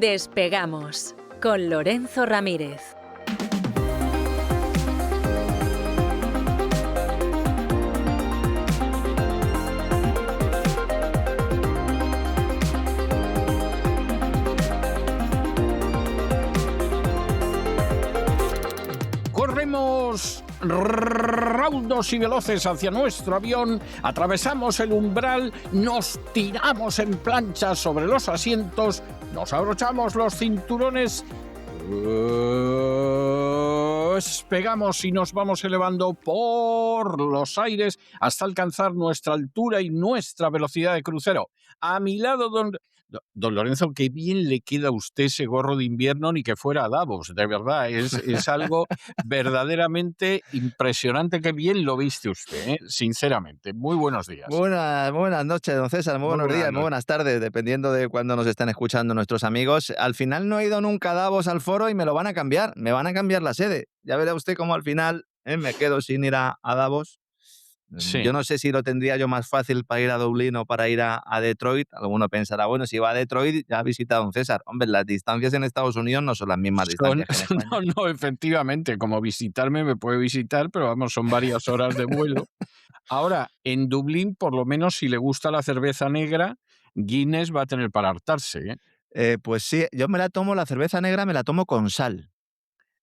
Despegamos con Lorenzo Ramírez. Corremos raudos y veloces hacia nuestro avión, atravesamos el umbral, nos tiramos en plancha sobre los asientos, nos abrochamos los cinturones, despegamos y nos vamos elevando por los aires hasta alcanzar nuestra altura y nuestra velocidad de crucero. A mi lado, Don Lorenzo, qué bien le queda a usted ese gorro de invierno, ni que fuera a Davos, de verdad, es algo verdaderamente impresionante. Qué bien lo viste usted, sinceramente. Muy buenos días. Buenas noches, don César, muy buenos días, muy buenas tardes, dependiendo de cuándo nos estén escuchando nuestros amigos. Al final no he ido nunca a Davos al foro y me lo van a cambiar la sede. Ya verá usted cómo al final me quedo sin ir a Davos. Sí. Yo no sé si lo tendría yo más fácil para ir a Dublín o para ir a Detroit. Alguno pensará, bueno, si va a Detroit ya ha visitado a don César. Hombre, las distancias en Estados Unidos no son las mismas distancias que en España. No, efectivamente, como visitarme me puede visitar, pero vamos, son varias horas de vuelo. Ahora, en Dublín, por lo menos, si le gusta la cerveza negra, Guinness va a tener para hartarse, ¿eh? Pues sí, yo me la tomo, la cerveza negra me la tomo con sal.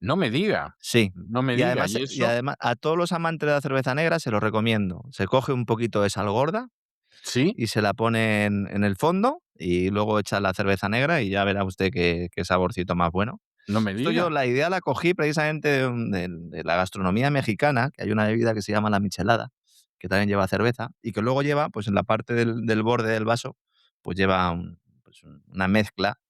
No me diga. Sí. No me Y diga. además, ¿Y eso? a todos los amantes de la cerveza negra se lo recomiendo. Se coge un poquito de sal gorda ¿Sí? y se la pone en el fondo y luego echa la cerveza negra y ya verá usted qué saborcito más bueno. No me Esto diga. la idea la cogí precisamente de la gastronomía mexicana, que hay una bebida que se llama la michelada, que también lleva cerveza y que luego lleva, pues en la parte del borde del vaso, pues lleva una mezcla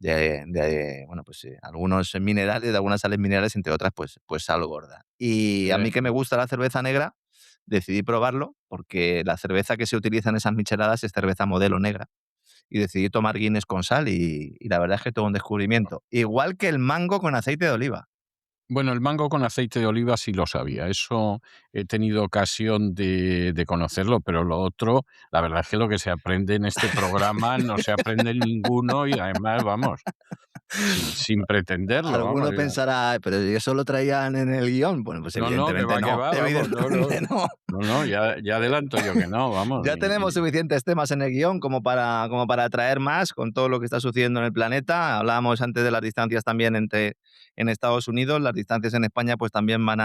bueno, pues algunos minerales, de algunas sales minerales, entre otras, pues sal gorda. Y a mí que me gusta la cerveza negra, decidí probarlo porque la cerveza que se utiliza en esas micheladas es cerveza modelo negra. Y decidí tomar Guinness con sal y la verdad es que todo un descubrimiento. Igual que el mango con aceite de oliva. Bueno, el mango con aceite de oliva sí lo sabía. Eso he tenido ocasión de conocerlo, pero lo otro, la verdad es que lo que se aprende en este programa no se aprende en ninguno y además, vamos, sin pretenderlo, vamos. Alguno pensará, pero eso lo traían en el guión. Bueno, pues No, que evidentemente no. va, vamos, Evidentemente no. No, ya adelanto yo que no, vamos. Ya tenemos suficientes temas en el guión como para traer más con todo lo que está sucediendo en el planeta. Hablábamos antes de las distancias también en Estados Unidos. Las distancias en España pues también van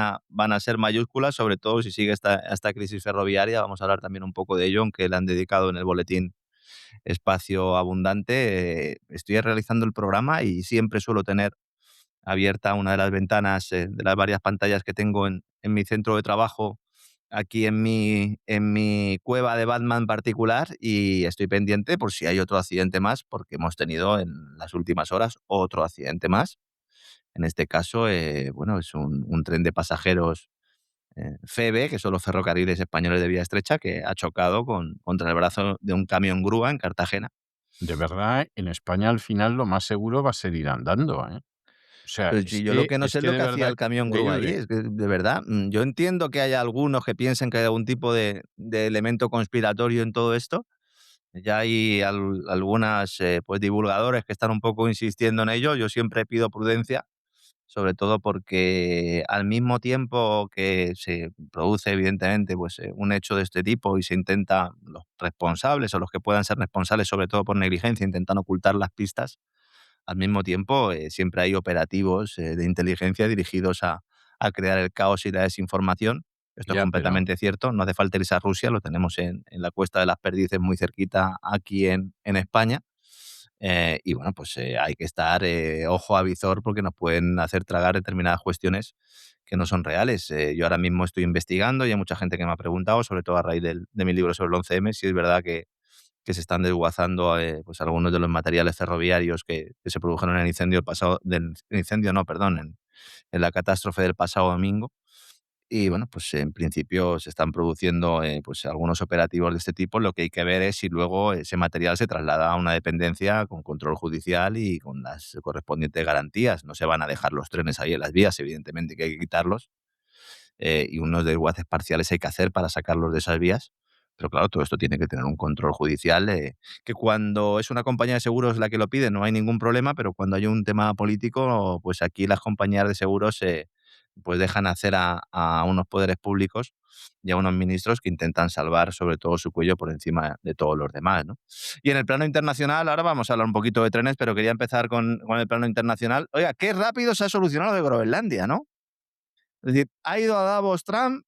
a ser mayúsculas, sobre todo si sigue esta crisis ferroviaria. Vamos a hablar también un poco de ello, aunque le han dedicado en el boletín espacio abundante. Estoy realizando el programa y siempre suelo tener abierta una de las ventanas de las varias pantallas que tengo en mi centro de trabajo, aquí en mi cueva de Batman particular, y estoy pendiente por si hay otro accidente más, porque hemos tenido en las últimas horas otro accidente más. En este caso, bueno, es un tren de pasajeros FEVE, que son los ferrocarriles españoles de vía estrecha, que ha chocado contra el brazo de un camión grúa en Cartagena. De verdad, en España al final lo más seguro va a ser ir andando, ¿eh? O sea, Pero si yo lo que no sé es lo de que hacía verdad el camión grúa ahí, increíble. es que de verdad, yo entiendo que haya algunos que piensen que hay algún tipo de elemento conspiratorio en todo esto. Ya hay algunas pues divulgadores que están un poco insistiendo en ello. Yo siempre pido prudencia, sobre todo porque al mismo tiempo que se produce evidentemente pues un hecho de este tipo y se intenta, los responsables o los que puedan ser responsables, sobre todo por negligencia, intentan ocultar las pistas. Al mismo tiempo, siempre hay operativos de inteligencia dirigidos a crear el caos y la desinformación. Esto es Ya, pero completamente cierto. No hace falta irse a Rusia, lo tenemos en la Cuesta de las Perdices, muy cerquita aquí en España. Y bueno, pues hay que estar ojo a visor porque nos pueden hacer tragar determinadas cuestiones que no son reales. Yo ahora mismo estoy investigando y hay mucha gente que me ha preguntado, sobre todo a raíz de mi libro sobre el 11M, si es verdad que se están desguazando pues algunos de los materiales ferroviarios que se produjeron en el incendio en la catástrofe del pasado domingo. Y bueno, pues en principio se están produciendo pues algunos operativos de este tipo. Lo que hay que ver es si luego ese material se traslada a una dependencia con control judicial y con las correspondientes garantías. No se van a dejar los trenes ahí en las vías, evidentemente que hay que quitarlos. Y unos desguaces parciales hay que hacer para sacarlos de esas vías, Pero claro, todo esto tiene que tener un control judicial, que cuando es una compañía de seguros la que lo pide no hay ningún problema, pero cuando hay un tema político, pues aquí las compañías de seguros pues dejan hacer a unos poderes públicos y a unos ministros que intentan salvar sobre todo su cuello por encima de todos los demás, ¿no? Y en el plano internacional, ahora vamos a hablar un poquito de trenes, pero quería empezar con el plano internacional. Oiga, qué rápido se ha solucionado lo de Groenlandia, ¿no? Es decir, ha ido a Davos Trump,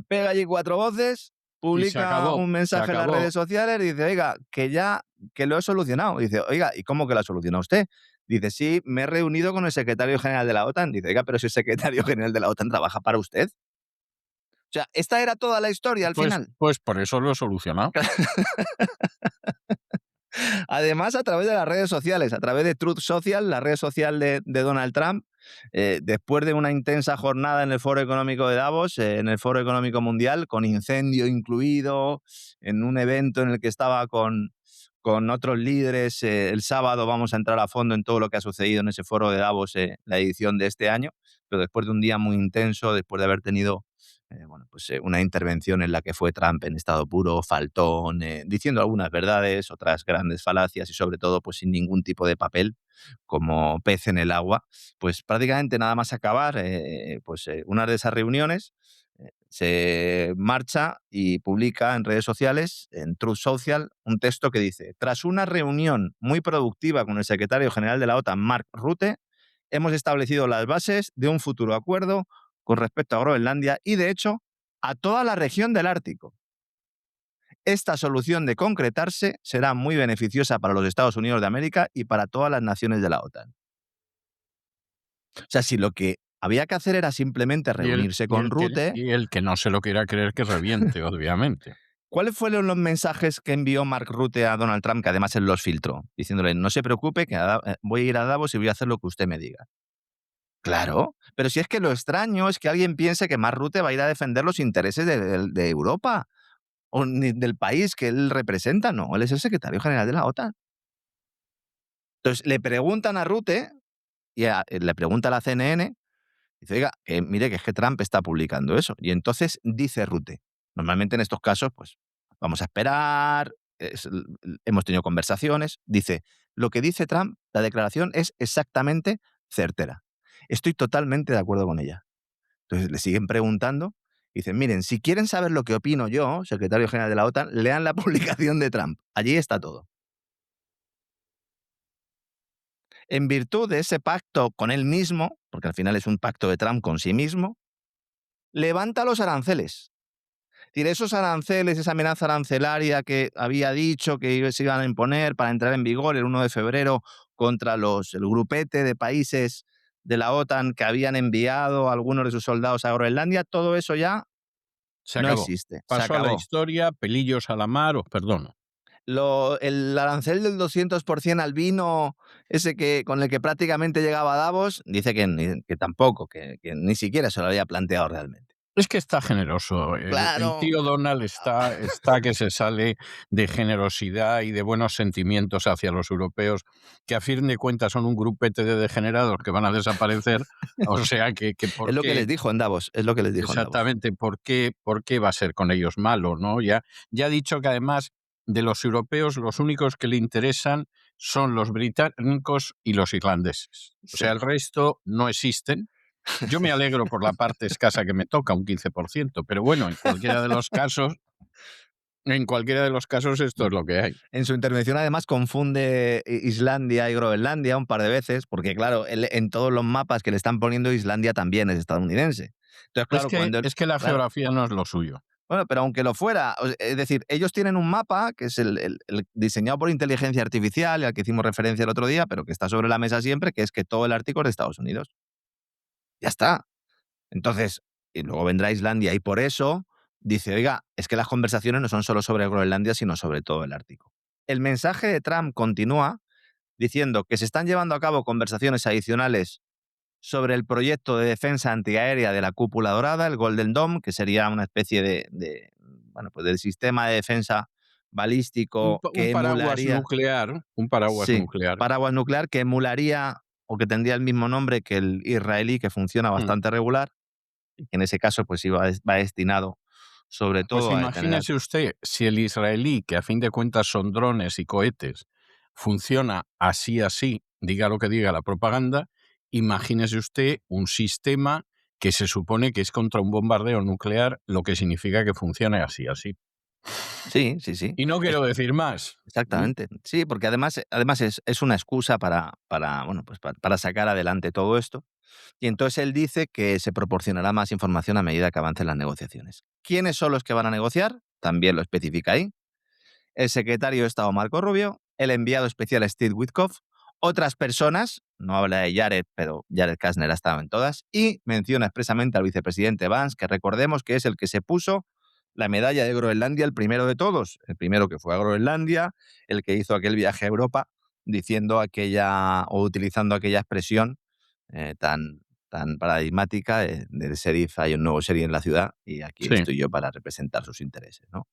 pega allí 4 voces, Y se publica acabó, un se mensaje en las acabó. redes sociales y dice, oiga, que lo he solucionado. Dice, oiga, ¿y cómo que lo ha solucionado usted? Dice, sí, me he reunido con el secretario general de la OTAN. Dice, oiga, pero si el secretario general de la OTAN trabaja para usted. O sea, esta era toda la historia al Pues, final. pues por eso lo he solucionado. Además, a través de las redes sociales, a través de Truth Social, la red social de Donald Trump, después de una intensa jornada en el Foro Económico de Davos, en el Foro Económico Mundial, con incendio incluido, en un evento en el que estaba con otros líderes. El sábado vamos a entrar a fondo en todo lo que ha sucedido en ese Foro de Davos, la edición de este año, pero después de un día muy intenso, después de haber tenido una intervención en la que fue Trump en estado puro, faltón, diciendo algunas verdades, otras grandes falacias y sobre todo pues sin ningún tipo de papel, como pez en el agua, pues prácticamente nada más acabar una de esas reuniones, se marcha y publica en redes sociales, en Truth Social, un texto que dice: tras una reunión muy productiva con el secretario general de la OTAN, Mark Rutte, hemos establecido las bases de un futuro acuerdo con respecto a Groenlandia y, de hecho, a toda la región del Ártico. Esta solución, de concretarse, será muy beneficiosa para los Estados Unidos de América y para todas las naciones de la OTAN. O sea, si lo que había que hacer era simplemente Y el, reunirse y con el que, Rutte, y el que no se lo quiera creer que reviente, obviamente. ¿cuáles fueron los mensajes que envió Mark Rutte a Donald Trump, que además él los filtró, diciéndole, no se preocupe, que voy a ir a Davos y voy a hacer lo que usted me diga? Claro, pero si es que lo extraño es que alguien piense que Mark Rutte va a ir a defender los intereses de Europa o ni del país que él representa. No, él es el secretario general de la OTAN. Entonces le preguntan a Rutte y le pregunta a la CNN, dice, oiga, mire que es que Trump está publicando eso. Y entonces dice Rutte, normalmente en estos casos, pues vamos a esperar, hemos tenido conversaciones, dice, lo que dice Trump, la declaración es exactamente certera. Estoy totalmente de acuerdo con ella. Entonces le siguen preguntando y dicen, miren, si quieren saber lo que opino yo, secretario general de la OTAN, lean la publicación de Trump. Allí está todo. En virtud de ese pacto con él mismo, porque al final es un pacto de Trump con sí mismo, levanta los aranceles. Es decir, esos aranceles, esa amenaza arancelaria que había dicho que se iban a imponer para entrar en vigor el 1 de febrero contra el grupete de países de la OTAN que habían enviado a algunos de sus soldados a Groenlandia, todo eso ya Se no acabó. existe, se Pasó a la acabó. historia, pelillos a la mar, os perdono. El arancel del 200% al vino, ese con el que prácticamente llegaba a Davos, dice que tampoco, que ni siquiera se lo había planteado realmente. Es que está generoso. El Claro. tío Donald está que se sale de generosidad y de buenos sentimientos hacia los europeos, que a fin de cuentas son un grupete de degenerados que van a desaparecer. O sea que Es ¿por lo que les qué? dijo en Davos, es lo que les dijo en Davos. Exactamente, ¿por qué va a ser con ellos malo, no? Ya ha dicho que además de los europeos, los únicos que le interesan son los británicos y los irlandeses. O sea, Sí. el resto no existen. Yo me alegro por la parte escasa que me toca, un 15%, pero bueno, en cualquiera de los casos esto es lo que hay. En su intervención, además, confunde Islandia y Groenlandia un par de veces, porque, claro, él, en todos los mapas que le están poniendo, Islandia también es estadounidense. Entonces, Es claro, que, cuando él. es que la Claro. geografía no es lo suyo. Bueno, pero aunque lo fuera, es decir, ellos tienen un mapa que es el diseñado por inteligencia artificial, y al que hicimos referencia el otro día, pero que está sobre la mesa siempre, que es que todo el Ártico es de Estados Unidos. Ya está. Entonces, y luego vendrá Islandia, y por eso dice, oiga, es que las conversaciones no son solo sobre Groenlandia, sino sobre todo el Ártico. El mensaje de Trump continúa diciendo que se están llevando a cabo conversaciones adicionales sobre el proyecto de defensa antiaérea de la Cúpula Dorada, el Golden Dome, que sería una especie de sistema de defensa balístico Un que paraguas emularía, nuclear, un paraguas sí, nuclear. paraguas nuclear que emularía o que tendría el mismo nombre que el israelí, que funciona Mm. bastante regular, y que en ese caso pues va destinado sobre Pues todo a detener. imagínese usted, si el israelí, que a fin de cuentas son drones y cohetes, funciona así, diga lo que diga la propaganda, imagínese usted un sistema que se supone que es contra un bombardeo nuclear, lo que significa que funcione así. Sí, sí, sí. Y no Es quiero decir más. exactamente. Sí, porque además es una excusa para, bueno, pues para sacar adelante todo esto. Y entonces él dice que se proporcionará más información a medida que avancen las negociaciones. ¿Quiénes son los que van a negociar? También lo especifica ahí. El secretario de Estado Marco Rubio, el enviado especial Steve Witkoff, otras personas, no habla de Jared, pero Jared Kushner ha estado en todas, y menciona expresamente al vicepresidente Vance, que recordemos que es el que se puso la medalla de Groenlandia, el primero de todos, el primero que fue a Groenlandia, el que hizo aquel viaje a Europa, diciendo aquella o utilizando aquella expresión tan paradigmática del sheriff, hay un nuevo sheriff en la ciudad y aquí Sí. estoy yo para representar sus intereses, ¿no?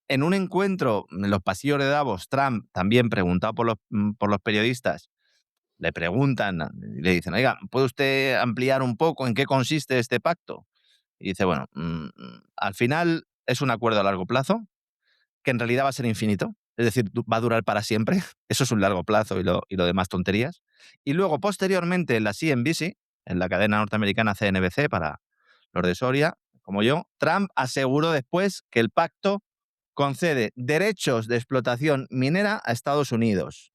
En un encuentro en los pasillos de Davos, Trump, también preguntado por los periodistas, le preguntan, le dicen, oiga, ¿puede usted ampliar un poco en qué consiste este pacto? Y dice, bueno, al final es un acuerdo a largo plazo, que en realidad va a ser infinito, es decir, va a durar para siempre, eso es un largo plazo y lo demás tonterías. Y luego, posteriormente, en la CNBC, en la cadena norteamericana CNBC, para los de Soria, como yo, Trump aseguró después que el pacto concede derechos de explotación minera a Estados Unidos.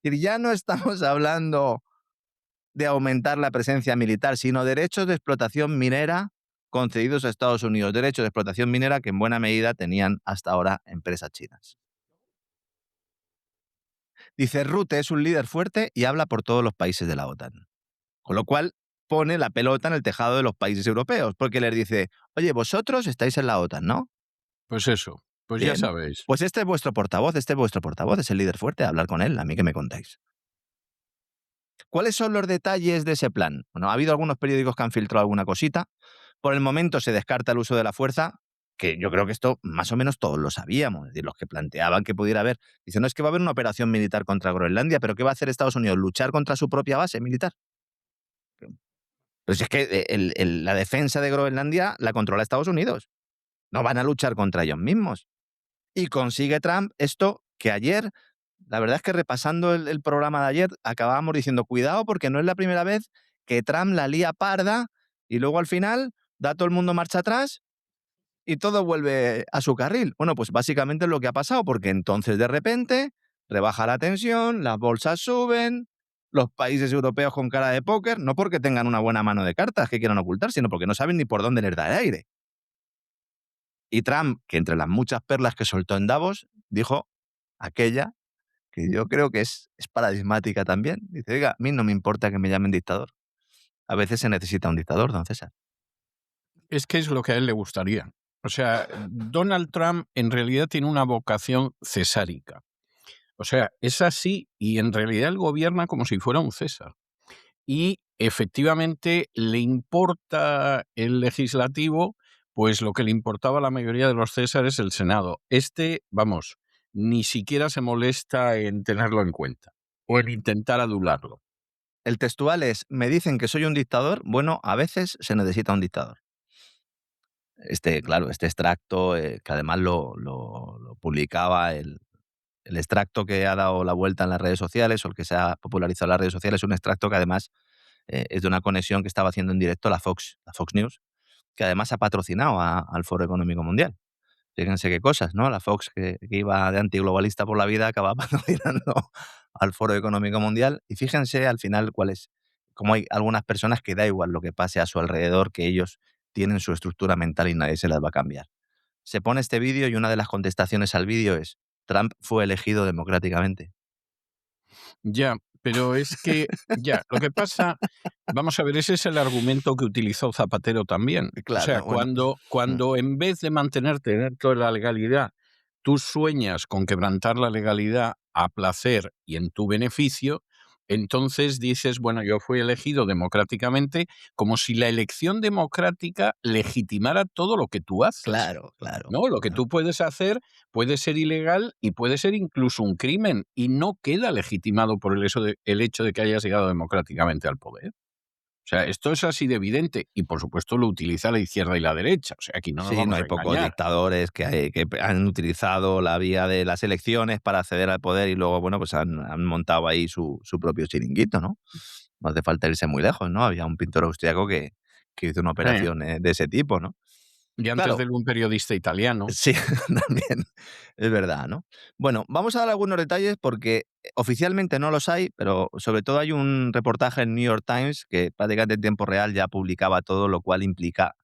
Es decir, ya no estamos hablando de aumentar la presencia militar, sino derechos de explotación minera concedidos a Estados Unidos. Derechos de explotación minera que en buena medida tenían hasta ahora empresas chinas. Dice, Rutte es un líder fuerte y habla por todos los países de la OTAN. Con lo cual pone la pelota en el tejado de los países europeos, porque les dice, oye, vosotros estáis en la OTAN, ¿no? Pues eso, pues ya Bien. sabéis. Pues este es vuestro portavoz, es el líder fuerte, hablar con él, a mí que me contáis. ¿Cuáles son los detalles de ese plan? Bueno, ha habido algunos periódicos que han filtrado alguna cosita. Por el momento se descarta el uso de la fuerza, que yo creo que esto más o menos todos lo sabíamos, es decir, los que planteaban que pudiera haber. Dicen, no es que va a haber una operación militar contra Groenlandia, pero ¿qué va a hacer Estados Unidos? ¿Luchar contra su propia base militar? Pues es que la defensa de Groenlandia la controla Estados Unidos. No van a luchar contra ellos mismos. Y consigue Trump esto que ayer, la verdad es que repasando el programa de ayer, acabábamos diciendo, cuidado porque no es la primera vez que Trump la lía parda y luego al final da todo el mundo marcha atrás y todo vuelve a su carril. Bueno, pues básicamente es lo que ha pasado, porque entonces de repente rebaja la tensión, las bolsas suben, los países europeos con cara de póker, no porque tengan una buena mano de cartas que quieran ocultar, sino porque no saben ni por dónde les da el aire. Y Trump, que entre las muchas perlas que soltó en Davos, dijo aquella que yo creo que es paradigmática también. Dice, oiga, a mí no me importa que me llamen dictador. A veces se necesita un dictador, don César. Es que es lo que a él le gustaría. O sea, Donald Trump en realidad tiene una vocación cesárica. O sea, es así y en realidad él gobierna como si fuera un César. Y efectivamente le importa el legislativo, pues lo que le importaba a la mayoría de los Césares, el Senado. Vamos, ni siquiera se molesta en tenerlo en cuenta o en intentar adularlo. El textual es, me dicen que soy un dictador, bueno, a veces se necesita un dictador. Claro, este extracto, que además lo publicaba el extracto que ha dado la vuelta en las redes sociales o el que se ha popularizado en las redes sociales, es un extracto que además es de una conexión que estaba haciendo en directo la Fox News, que además ha patrocinado al Foro Económico Mundial. Fíjense qué cosas, ¿no? La Fox, que iba de antiglobalista por la vida, acaba patrocinando al Foro Económico Mundial. Y fíjense al final cómo hay algunas personas que da igual lo que pase a su alrededor, que ellos tienen su estructura mental y nadie se las va a cambiar. Se pone este vídeo y una de las contestaciones al vídeo es, Trump fue elegido democráticamente. Ya, pero es que, lo que pasa, vamos a ver, ese es el argumento que utilizó Zapatero también. O sea, Claro, bueno. cuando en vez de mantenerte dentro de la legalidad, tú sueñas con quebrantar la legalidad a placer y en tu beneficio, entonces dices, bueno, yo fui elegido democráticamente, como si la elección democrática legitimara todo lo que tú haces. Claro, claro, ¿No? Lo que claro. tú puedes hacer puede ser ilegal y puede ser incluso un crimen y no queda legitimado por el hecho de que hayas llegado democráticamente al poder. O sea, esto es así de evidente y, por supuesto, lo utiliza la izquierda y la derecha. O sea, aquí no nos Sí, no vamos hay a pocos engañar. dictadores que han utilizado la vía de las elecciones para acceder al poder y luego, bueno, pues han montado ahí su propio chiringuito, ¿no? No hace falta irse muy lejos, ¿no? Había un pintor austriaco que hizo una Sí. operación de ese tipo, ¿no? Y antes Claro, de él, un periodista italiano. sí, también, es verdad, ¿no? Bueno, vamos a dar algunos detalles porque oficialmente no los hay, pero sobre todo hay un reportaje en New York Times que prácticamente en tiempo real ya publicaba todo, lo cual implica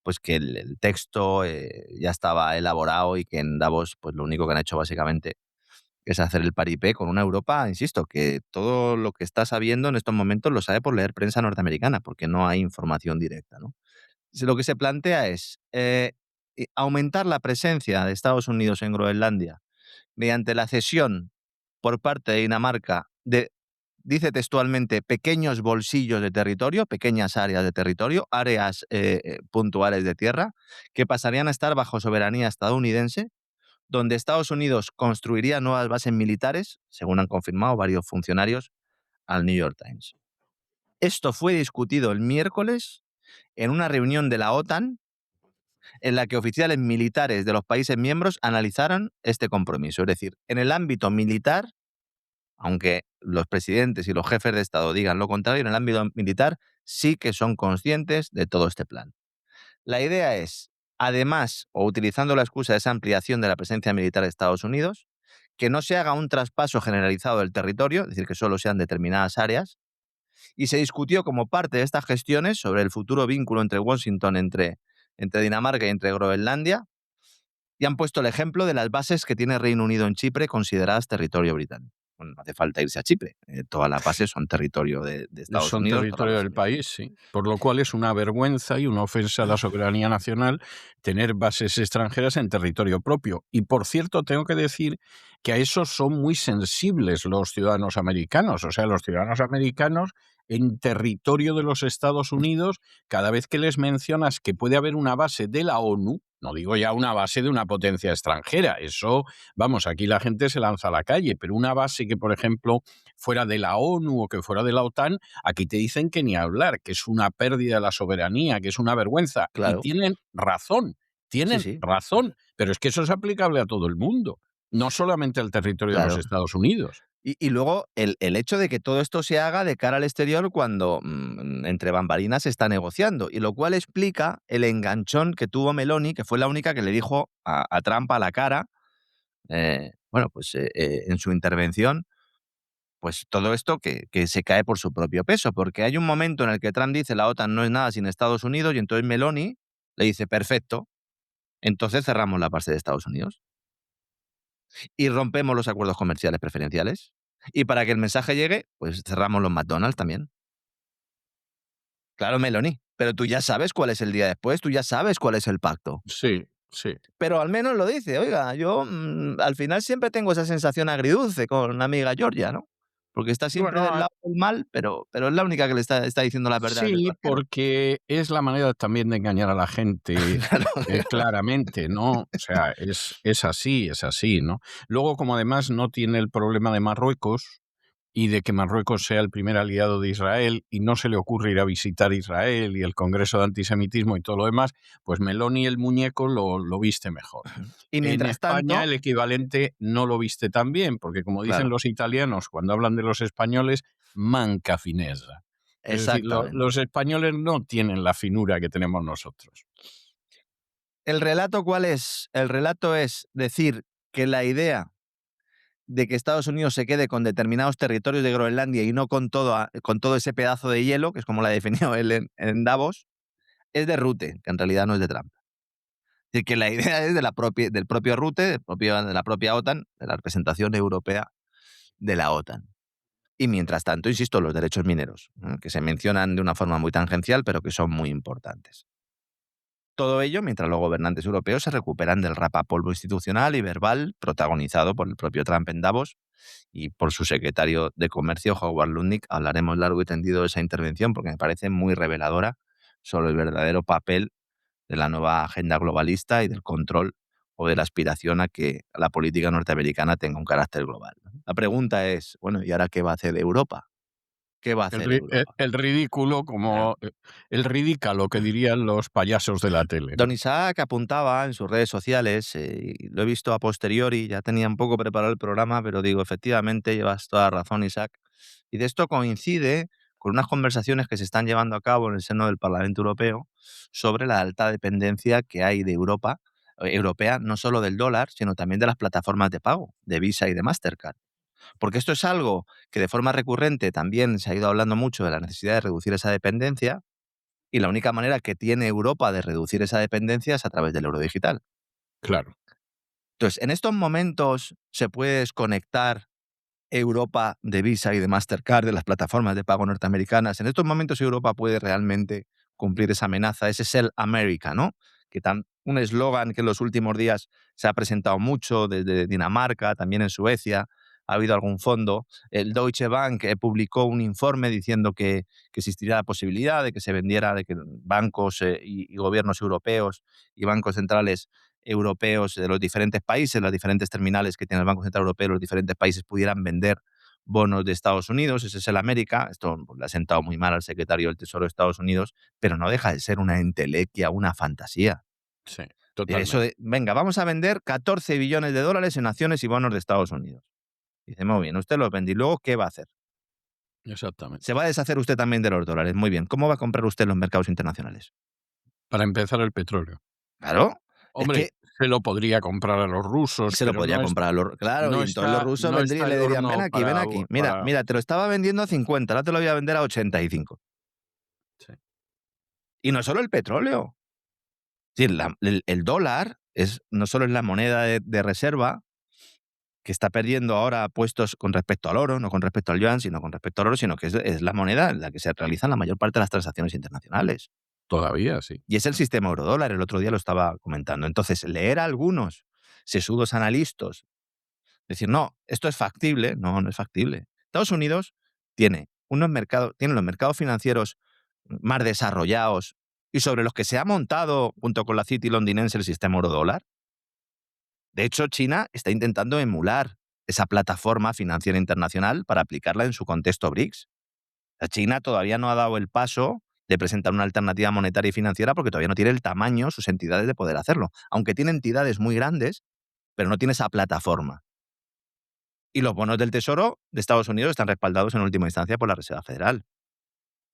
pues que el texto ya estaba elaborado y que en Davos pues lo único que han hecho básicamente es hacer el paripé con una Europa, insisto, que todo lo que está sabiendo en estos momentos lo sabe por leer prensa norteamericana, porque no hay información directa, ¿no? Lo que se plantea es aumentar la presencia de Estados Unidos en Groenlandia mediante la cesión por parte de Dinamarca de, dice textualmente, pequeños bolsillos de territorio, pequeñas áreas de territorio, áreas puntuales de tierra, que pasarían a estar bajo soberanía estadounidense, donde Estados Unidos construiría nuevas bases militares, según han confirmado varios funcionarios al New York Times. Esto fue discutido el miércoles en una reunión de la OTAN en la que oficiales militares de los países miembros analizaron este compromiso. Es decir, en el ámbito militar, aunque los presidentes y los jefes de Estado digan lo contrario, en el ámbito militar sí que son conscientes de todo este plan. La idea es, además, o utilizando la excusa de esa ampliación de la presencia militar de Estados Unidos, que no se haga un traspaso generalizado del territorio, es decir, que solo sean determinadas áreas, y se discutió como parte de estas gestiones sobre el futuro vínculo entre Washington, entre Dinamarca y entre Groenlandia, y han puesto el ejemplo de las bases que tiene Reino Unido en Chipre consideradas territorio británico. Bueno, no hace falta irse a Chipre. Todas las bases son territorio de Estados Son Unidos, todas las territorio bases del militares. país, sí. Por lo cual es una vergüenza y una ofensa a la soberanía nacional tener bases extranjeras en territorio propio. Y, por cierto, tengo que decir que a eso son muy sensibles los ciudadanos americanos. O sea, los ciudadanos americanos en territorio de los Estados Unidos, cada vez que les mencionas que puede haber una base de la ONU, no digo ya una base de una potencia extranjera, eso, vamos, aquí la gente se lanza a la calle, pero una base que, por ejemplo, fuera de la ONU o que fuera de la OTAN, aquí te dicen que ni hablar, que es una pérdida de la soberanía, que es una vergüenza. Y Claro, sí, tienen sí, razón, pero es que eso es aplicable a todo el mundo, no solamente al territorio de los claro. Estados Unidos. Y luego el hecho de que todo esto se haga de cara al exterior cuando entre bambalinas se está negociando, y lo cual explica el enganchón que tuvo Meloni, que fue la única que le dijo a Trump a la cara, bueno, pues en su intervención, pues todo esto que se cae por su propio peso, porque hay un momento en el que Trump dice la OTAN no es nada sin Estados Unidos, y entonces Meloni le dice, perfecto, entonces cerramos la base de Estados Unidos y rompemos los acuerdos comerciales preferenciales. Y para que el mensaje llegue, pues cerramos los McDonald's también. Claro, Meloni, pero tú ya sabes cuál es el día después, tú ya sabes cuál es el pacto. Sí, sí. Pero al menos lo dice, oiga, yo al final siempre tengo esa sensación agridulce con la amiga Georgia, ¿no? Porque está siempre del Bueno, lado del mal, pero es la única que le está diciendo las verdades del sí, trasero. porque es la manera también de engañar a la gente, Claro, claramente, ¿no? O sea, es así, ¿no? Luego, como además no tiene el problema de Marruecos y de que Marruecos sea el primer aliado de Israel y no se le ocurre ir a visitar Israel y el Congreso de Antisemitismo y todo lo demás, pues Meloni el muñeco lo viste mejor. y En mientras España tanto, el equivalente no lo viste tan bien, porque como dicen claro, los italianos cuando hablan de los españoles, manca fineza. Es decir, exactamente. los españoles no tienen la finura que tenemos nosotros. ¿El relato cuál es? El relato es decir que la idea de que Estados Unidos se quede con determinados territorios de Groenlandia y no con todo ese pedazo de hielo, que es como la definió él en Davos, es de Rutte, que en realidad no es de Trump. Es decir, que la idea es del propio Rutte, de la propia OTAN, de la representación europea de la OTAN. Y mientras tanto, insisto, los derechos mineros, que se mencionan de una forma muy tangencial, pero que son muy importantes. Todo ello mientras los gobernantes europeos se recuperan del rapapolvo institucional y verbal protagonizado por el propio Trump en Davos y por su secretario de Comercio, Howard Lutnick. Hablaremos largo y tendido de esa intervención porque me parece muy reveladora sobre el verdadero papel de la nueva agenda globalista y del control o de la aspiración a que la política norteamericana tenga un carácter global, ¿no? La pregunta es, bueno, ¿y ahora qué va a hacer Europa? ¿Qué va a El, hacer ri- el- Europa? el ridículo, Claro. como el ridícalo que dirían los payasos de la tele, Don ¿no? Isaac apuntaba en sus redes sociales, y lo he visto a posteriori, ya tenía un poco preparado el programa, pero digo, efectivamente, llevas toda la razón, Isaac. Y de esto coincide con unas conversaciones que se están llevando a cabo en el seno del Parlamento Europeo sobre la alta dependencia que hay de Europa, europea, no solo del dólar, sino también de las plataformas de pago, de Visa y de Mastercard. Porque esto es algo que de forma recurrente también se ha ido hablando mucho de la necesidad de reducir esa dependencia, y la única manera que tiene Europa de reducir esa dependencia es a través del euro digital. Claro. Entonces, en estos momentos se puede desconectar Europa de Visa y de Mastercard, de las plataformas de pago norteamericanas. En estos momentos Europa puede realmente cumplir esa amenaza, ese Sell America, ¿no? Un eslogan que en los últimos días se ha presentado mucho desde Dinamarca, también en Suecia, ha habido algún fondo. El Deutsche Bank publicó un informe diciendo que existiría la posibilidad de que se vendiera, de que bancos y gobiernos europeos y bancos centrales europeos de los diferentes países, las diferentes terminales que tiene el Banco Central Europeo, los diferentes países pudieran vender bonos de Estados Unidos. Ese es el América. Esto pues, le ha sentado muy mal al secretario del Tesoro de Estados Unidos, pero no deja de ser una entelequia, una fantasía. Sí, De eso totalmente. de, venga, vamos a vender 14 billones de dólares en acciones y bonos de Estados Unidos. Dice, muy bien, usted los vende y luego, ¿qué va a hacer? Se Exactamente. va a deshacer usted también de los dólares. Muy bien, ¿cómo va a comprar usted en los mercados internacionales? Para empezar, el petróleo. Claro, es Hombre, que se lo podría comprar a los rusos, se lo pero podría comprar a los... Claro, y entonces los rusos no vendrían está y el le dirían, ven horno aquí, ven aquí. Mira, para. mira, te lo estaba vendiendo a 50, ahora te lo voy a vender a 85. Sí, Y no solo el petróleo. Es decir, el dólar no solo es la moneda de reserva, que está perdiendo ahora puestos con respecto al oro, no con respecto al yuan, sino con respecto al oro, sino que es la moneda en la que se realizan la mayor parte de las transacciones internacionales. todavía sí. Y es el sistema eurodólar, el otro día lo estaba comentando. Entonces, leer a algunos sesudos analistas, decir, no, esto es factible, no, no es factible. Estados Unidos tiene los mercados financieros más desarrollados y sobre los que se ha montado, junto con la City londinense, el sistema eurodólar. De hecho, China está intentando emular esa plataforma financiera internacional para aplicarla en su contexto BRICS. China todavía no ha dado el paso de presentar una alternativa monetaria y financiera porque todavía no tiene el tamaño, sus entidades, de poder hacerlo. Aunque tiene entidades muy grandes, pero no tiene esa plataforma. Y los bonos del Tesoro de Estados Unidos están respaldados en última instancia por la Reserva Federal.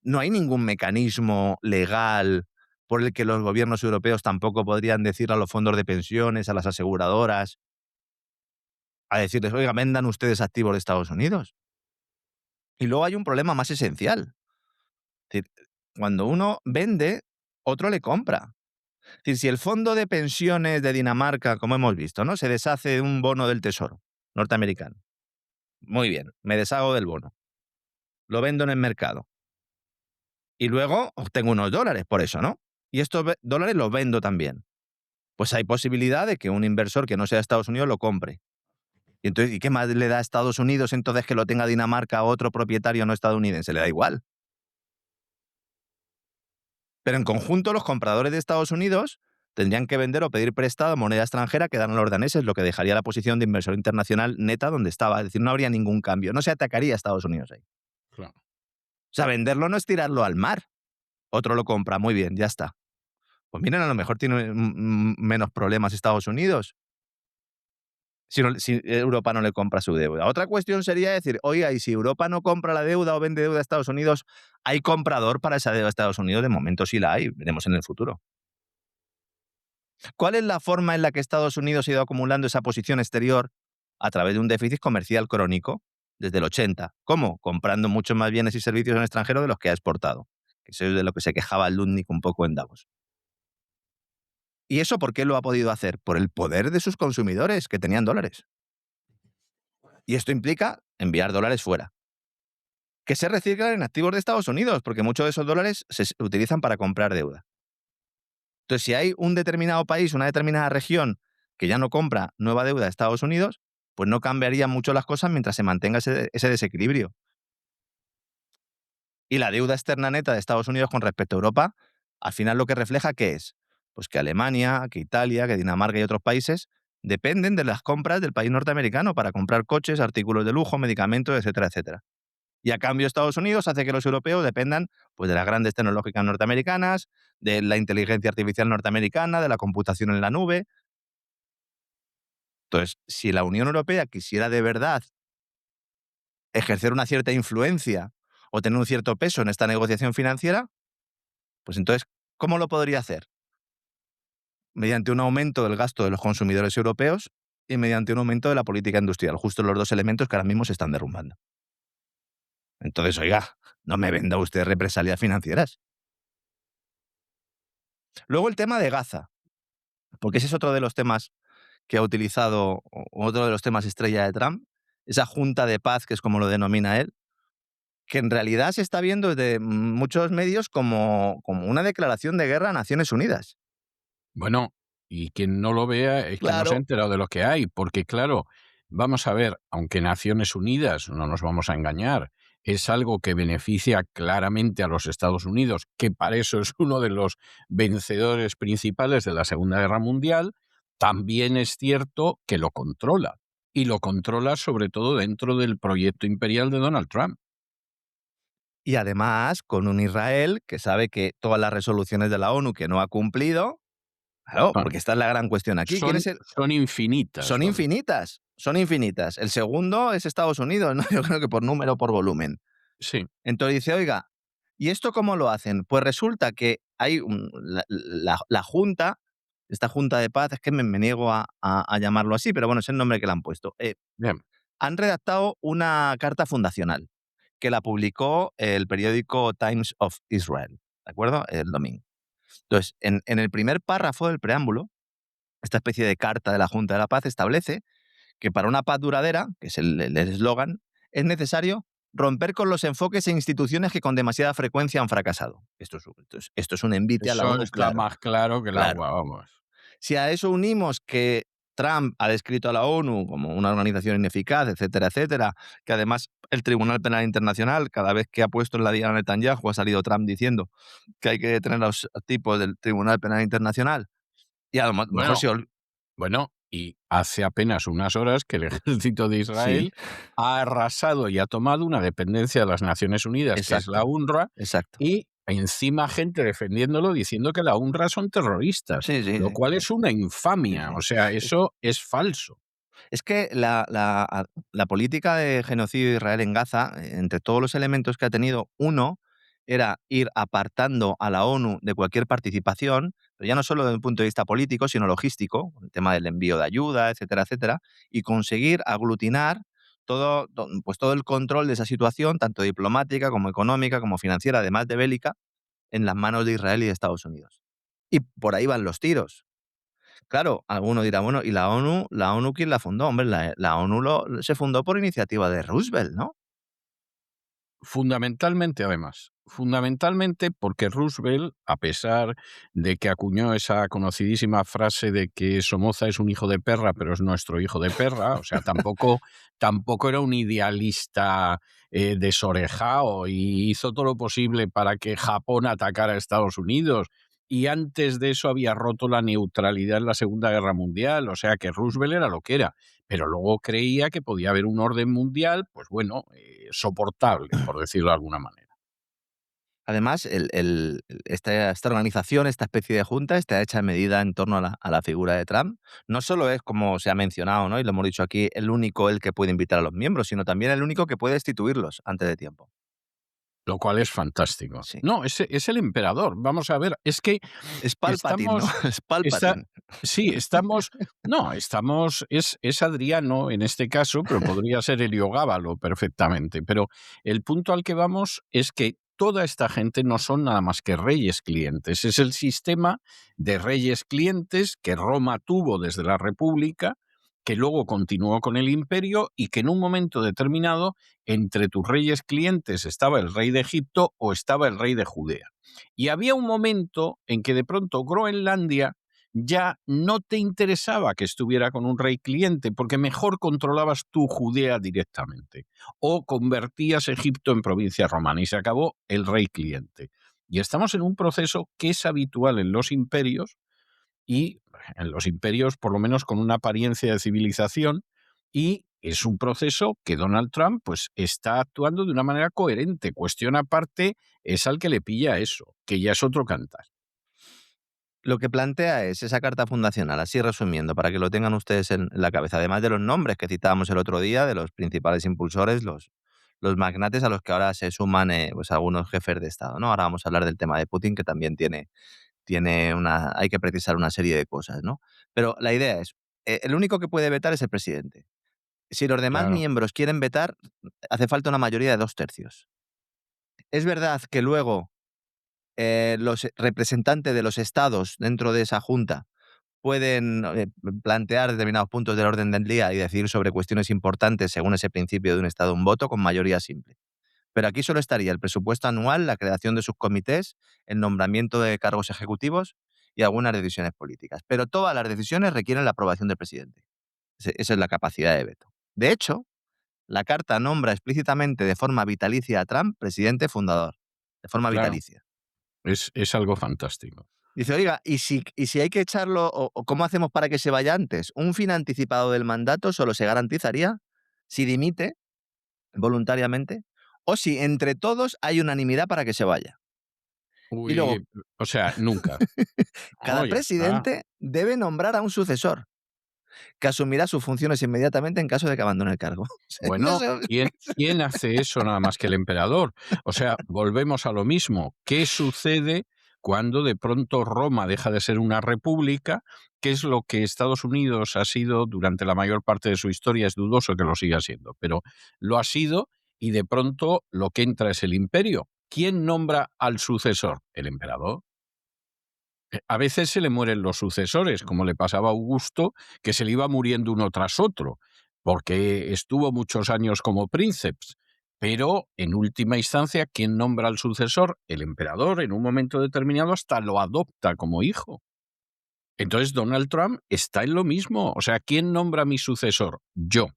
No hay ningún mecanismo legal por el que los gobiernos europeos tampoco podrían decir a los fondos de pensiones, a las aseguradoras, a decirles, oiga, vendan ustedes activos de Estados Unidos. Y luego hay un problema más esencial. Es decir, cuando uno vende, otro le compra. Es decir, si el fondo de pensiones de Dinamarca, como hemos visto, ¿no? Se deshace de un bono del Tesoro norteamericano. Muy bien, me deshago del bono. Lo vendo en el mercado. Y luego obtengo unos dólares por eso, ¿no? Y estos dólares los vendo también. Pues hay posibilidad de que un inversor que no sea de Estados Unidos lo compre. Y entonces, ¿y qué más le da a Estados Unidos entonces que lo tenga Dinamarca a otro propietario no estadounidense? Le da igual. Pero en conjunto, los compradores de Estados Unidos tendrían que vender o pedir prestado moneda extranjera que dan los daneses, lo que dejaría la posición de inversor internacional neta donde estaba. Es decir, no habría ningún cambio. No se atacaría a Estados Unidos ahí. Claro. O sea, venderlo no es tirarlo al mar. Otro lo compra, muy bien, ya está. Pues miren, a lo mejor tiene menos problemas Estados Unidos si Europa no le compra su deuda. Otra cuestión sería decir, oiga, y si Europa no compra la deuda o vende deuda a Estados Unidos, ¿hay comprador para esa deuda a Estados Unidos? De momento sí la hay, veremos en el futuro. ¿Cuál es la forma en la que Estados Unidos ha ido acumulando esa posición exterior a través de un déficit comercial crónico desde el 80? ¿Cómo? Comprando muchos más bienes y servicios en el extranjero de los que ha exportado. Eso es de lo que se quejaba Lundnik un poco en Davos. ¿Y eso por qué lo ha podido hacer? Por el poder de sus consumidores que tenían dólares. Y esto implica enviar dólares fuera, que se reciclan en activos de Estados Unidos, porque muchos de esos dólares se utilizan para comprar deuda. Entonces, si hay un determinado país, una determinada región que ya no compra nueva deuda de Estados Unidos, pues no cambiarían mucho las cosas mientras se mantenga ese desequilibrio. Y la deuda externa neta de Estados Unidos con respecto a Europa, al final lo que refleja, ¿qué es? Pues que Alemania, que Italia, que Dinamarca y otros países dependen de las compras del país norteamericano para comprar coches, artículos de lujo, medicamentos, etcétera, etcétera. Y a cambio Estados Unidos hace que los europeos dependan pues, de las grandes tecnológicas norteamericanas, de la inteligencia artificial norteamericana, de la computación en la nube. Entonces, si la Unión Europea quisiera de verdad ejercer una cierta influencia o tener un cierto peso en esta negociación financiera, pues entonces, ¿cómo lo podría hacer? Mediante un aumento del gasto de los consumidores europeos y mediante un aumento de la política industrial, justo los dos elementos que ahora mismo se están derrumbando. Entonces, oiga, no me venda usted represalias financieras. Luego el tema de Gaza, porque ese es otro de los temas que ha utilizado, o otro de los temas estrella de Trump, esa junta de paz, que es como lo denomina él, que en realidad se está viendo desde muchos medios como una declaración de guerra a Naciones Unidas. Bueno, y quien no lo vea es que no se ha Claro. enterado de lo que hay, porque claro, vamos a ver, aunque Naciones Unidas, no nos vamos a engañar, es algo que beneficia claramente a los Estados Unidos, que para eso es uno de los vencedores principales de la Segunda Guerra Mundial, también es cierto que lo controla. Y lo controla sobre todo dentro del proyecto imperial de Donald Trump. Y además, con un Israel que sabe que todas las resoluciones de la ONU que no ha cumplido, claro, Son, porque esta es la gran cuestión aquí. ¿Quién son, es el? son infinitas, Son Dolly. infinitas, son infinitas. El segundo es Estados Unidos, ¿no? Yo creo que por número, por volumen. Sí, Entonces dice, oiga, ¿y esto cómo lo hacen? Pues resulta que hay la Junta, esta Junta de Paz, es que me niego a llamarlo así, pero bueno, es el nombre que le han puesto. bien. Han redactado una carta fundacional que la publicó el periódico Times of Israel, ¿de acuerdo? El domingo. Entonces, en el primer párrafo del preámbulo, esta especie de carta de la Junta de la Paz establece que para una paz duradera, que es el eslogan, es necesario romper con los enfoques e instituciones que con demasiada frecuencia han fracasado. Esto es un envite a la Eso ONU, está claro. más claro que el Claro. agua, vamos. Si a eso unimos que Trump ha descrito a la ONU como una organización ineficaz, etcétera, etcétera, que además el Tribunal Penal Internacional, cada vez que ha puesto en la diana Netanyahu, ha salido Trump diciendo que hay que detener a los tipos del Tribunal Penal Internacional, y a lo mejor Bueno, se bueno, y hace apenas unas horas que el ejército de sí, Israel ha arrasado y ha tomado una dependencia de las Naciones Unidas, que es la exacto, UNRWA, exacto. y encima gente defendiéndolo diciendo que la UNRWA son terroristas, Sí, sí, lo sí, cual es una sí, infamia. sí. O sea, Es eso es falso. es que la política de genocidio de Israel en Gaza, entre todos los elementos que ha tenido, uno era ir apartando a la ONU de cualquier participación, pero ya no solo desde un punto de vista político, sino logístico, el tema del envío de ayuda, etcétera, etcétera, y conseguir aglutinar pues todo el control de esa situación, tanto diplomática como económica, como financiera, además de bélica, en las manos de Israel y de Estados Unidos. Y por ahí van los tiros. Claro, alguno dirá, bueno, ¿y la ONU? ¿La ONU quién la fundó? Hombre, la ONU se fundó por iniciativa de Roosevelt, ¿no? Fundamentalmente, además, fundamentalmente porque Roosevelt, a pesar de que acuñó esa conocidísima frase de que Somoza es un hijo de perra, pero es nuestro hijo de perra, o sea, tampoco era un idealista desorejado y hizo todo lo posible para que Japón atacara a Estados Unidos. Y antes de eso había roto la neutralidad en la Segunda Guerra Mundial, o sea que Roosevelt era lo que era, pero luego creía que podía haber un orden mundial, pues bueno, soportable, por decirlo de alguna manera. Además, esta organización, esta especie de junta, está hecha a medida en torno a la figura de Trump. No solo es, como se ha mencionado, ¿no? Y lo hemos dicho aquí, el que puede invitar a los miembros, sino también el único que puede destituirlos antes de tiempo. Lo cual es fantástico. Sí. No, es el emperador. Vamos a ver, es que Es Palpatine, ¿no? estamos, Es está, Palpatine. sí, estamos, no, estamos, es Adriano en este caso, pero podría ser Heliogábalo perfectamente. Pero el punto al que vamos es que toda esta gente no son nada más que reyes clientes. Es el sistema de reyes clientes que Roma tuvo desde la República, que luego continuó con el imperio y que en un momento determinado entre tus reyes clientes estaba el rey de Egipto o estaba el rey de Judea. Y había un momento en que de pronto Groenlandia ya no te interesaba que estuviera con un rey cliente, porque mejor controlabas tu Judea directamente, o convertías Egipto en provincia romana y se acabó el rey cliente. Y estamos en un proceso que es habitual en los imperios, y en los imperios por lo menos con una apariencia de civilización, y es un proceso que Donald Trump pues, está actuando de una manera coherente. Cuestión aparte es al que le pilla eso, que ya es otro cantar. Lo que plantea es esa carta fundacional, así resumiendo, para que lo tengan ustedes en la cabeza, además de los nombres que citábamos el otro día, de los principales impulsores, los magnates a los que ahora se suman pues algunos jefes de Estado, ¿no? Ahora vamos a hablar del tema de Putin, que también hay que precisar una serie de cosas, ¿no? Pero la idea es, el único que puede vetar es el presidente. Si los demás Claro, miembros quieren vetar, hace falta una mayoría de 2/3. Es verdad que luego los representantes de los estados dentro de esa junta pueden plantear determinados puntos del orden del día y decidir sobre cuestiones importantes según ese principio de un estado un voto con mayoría simple. Pero aquí solo estaría el presupuesto anual, la creación de subcomités, el nombramiento de cargos ejecutivos y algunas decisiones políticas. Pero todas las decisiones requieren la aprobación del presidente. Esa es la capacidad de veto. De hecho, la carta nombra explícitamente de forma vitalicia a Trump presidente fundador. De forma claro. vitalicia. Es algo fantástico. Dice, oiga, ¿y si hay que echarlo, o cómo hacemos para que se vaya antes? Un fin anticipado del mandato solo se garantizaría si dimite voluntariamente o si entre todos hay unanimidad para que se vaya. Y luego, Uy, o sea, nunca. cada Oh, ya está. presidente debe nombrar a un sucesor que asumirá sus funciones inmediatamente en caso de que abandone el cargo. No Bueno, sé. ¿quién hace eso nada más que el emperador? O sea, volvemos a lo mismo. ¿Qué sucede cuando de pronto Roma deja de ser una república? ¿Qué es lo que Estados Unidos ha sido durante la mayor parte de su historia? Es dudoso que lo siga siendo, pero lo ha sido y de pronto lo que entra es el imperio. ¿Quién nombra al sucesor? El emperador. A veces se le mueren los sucesores, como le pasaba a Augusto, que se le iba muriendo uno tras otro, porque estuvo muchos años como princeps. Pero, en última instancia, ¿quién nombra al sucesor? El emperador, en un momento determinado, hasta lo adopta como hijo. Entonces, Donald Trump está en lo mismo. O sea, ¿quién nombra a mi sucesor? Yo.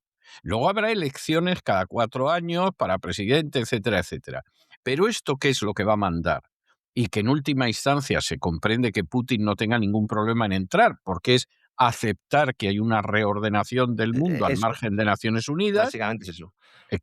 Luego habrá elecciones cada 4 años para presidente, etcétera, etcétera. Pero ¿esto qué es lo que va a mandar? Y que en última instancia se comprende que Putin no tenga ningún problema en entrar, porque es aceptar que hay una reordenación del mundo al Eso, margen de Naciones Unidas, básicamente es eso.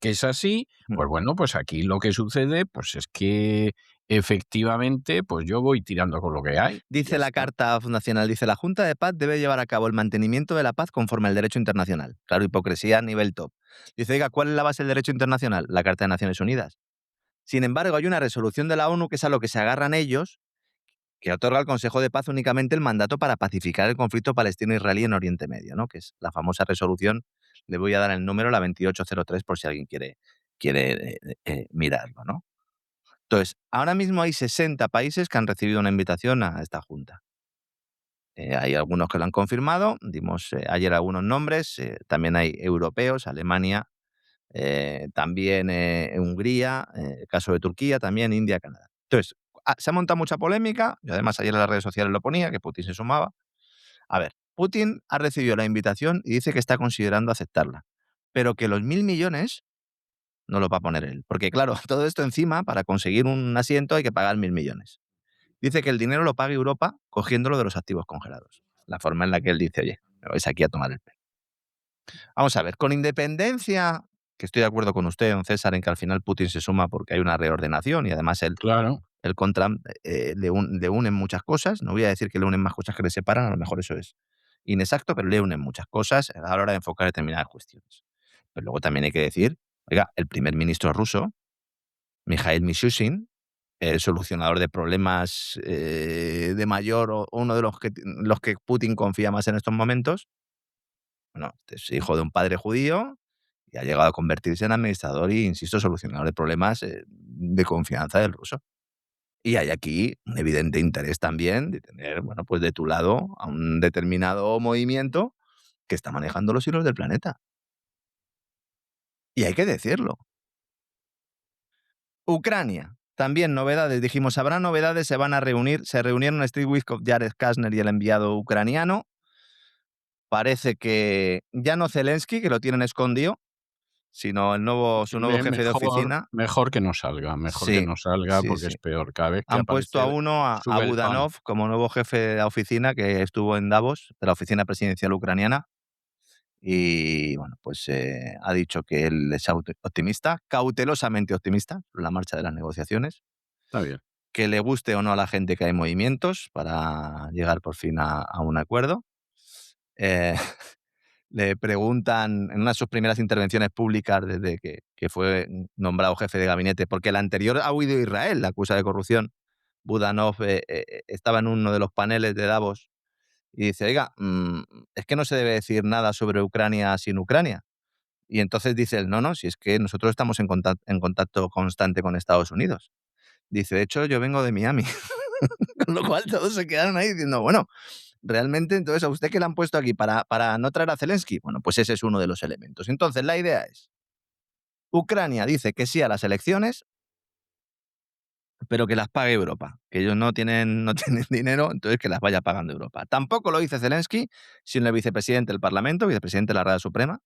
que es así. Mm. Pues bueno, pues aquí lo que sucede pues es que efectivamente pues yo voy tirando con lo que hay y ya Dice la está. Carta Fundacional, dice, la Junta de Paz debe llevar a cabo el mantenimiento de la paz conforme al derecho internacional. Claro, hipocresía a nivel top. Dice, oiga, ¿cuál es la base del derecho internacional? La Carta de Naciones Unidas. Sin embargo, hay una resolución de la ONU que es a lo que se agarran ellos, que otorga al Consejo de Paz únicamente el mandato para pacificar el conflicto palestino-israelí en Oriente Medio, ¿no? Que es la famosa resolución, le voy a dar el número, la 2803, por si alguien quiere mirarlo, ¿no? Entonces, ahora mismo hay 60 países que han recibido una invitación a esta junta. Hay algunos que lo han confirmado, dimos ayer algunos nombres, también hay europeos, Alemania, también Hungría, el caso de Turquía, también India, Canadá. Entonces, se ha montado mucha polémica, y además ayer en las redes sociales lo ponía, que Putin se sumaba. A ver, Putin ha recibido la invitación y dice que está considerando aceptarla, pero que los 1.000 millones no los va a poner él. Porque claro, todo esto encima, para conseguir un asiento hay que pagar 1.000 millones. Dice que el dinero lo paga Europa cogiéndolo de los activos congelados. La forma en la que él dice, oye, me vais aquí a tomar el pelo. Vamos a ver, con independencia, que estoy de acuerdo con usted, don César, en que al final Putin se suma porque hay una reordenación y además Claro. el con Trump le unen muchas cosas. No voy a decir que le unen más cosas que le separan, a lo mejor eso es inexacto, pero le unen muchas cosas a la hora de enfocar determinadas cuestiones. Pero luego también hay que decir, oiga, el primer ministro ruso, Mikhail Mishustin, el solucionador de problemas de mayor, o uno de los que Putin confía más en estos momentos, bueno, es hijo de un padre judío y ha llegado a convertirse en administrador y, insisto, solucionador de problemas de confianza del ruso. Y hay aquí un evidente interés también de tener, bueno, pues de tu lado a un determinado movimiento que está manejando los hilos del planeta. Y hay que decirlo. Ucrania. También novedades. Dijimos, habrá novedades, se van a reunir. Se reunieron Steve Witkoff, Jared Kushner y el enviado ucraniano. Parece que ya no Zelensky, que lo tienen escondido, sino su nuevo jefe de oficina. Mejor que no salga, Sí, sí, porque sí. es peor. Cada vez que Han puesto a aparece uno, a sube el pan. Budanov, como nuevo jefe de la oficina, que estuvo en Davos, de la oficina presidencial ucraniana. y bueno, pues ha dicho que él es optimista, cautelosamente optimista sobre la marcha de las negociaciones, Está bien. que le guste o no a la gente que hay movimientos para llegar por fin a un acuerdo. Eh, Le preguntan en una de sus primeras intervenciones públicas desde que fue nombrado jefe de gabinete, porque el anterior ha huido a Israel, la acusa de corrupción. Budanov estaba en uno de los paneles de Davos y dice, oiga, es que no se debe decir nada sobre Ucrania sin Ucrania. Y entonces dice él, no, no, si es que nosotros estamos en contacto constante con Estados Unidos. Dice, de hecho, yo vengo de Miami. Con lo cual todos se quedaron ahí diciendo, bueno, realmente, entonces, ¿a usted qué le han puesto aquí para no traer a Zelensky? Bueno, pues ese es uno de los elementos. Entonces, la idea es, Ucrania dice que sí a las elecciones, pero que las pague Europa, que ellos no tienen, no tienen dinero, entonces que las vaya pagando Europa. Tampoco lo dice Zelensky, sino el vicepresidente del Parlamento, vicepresidente de la Rada Suprema,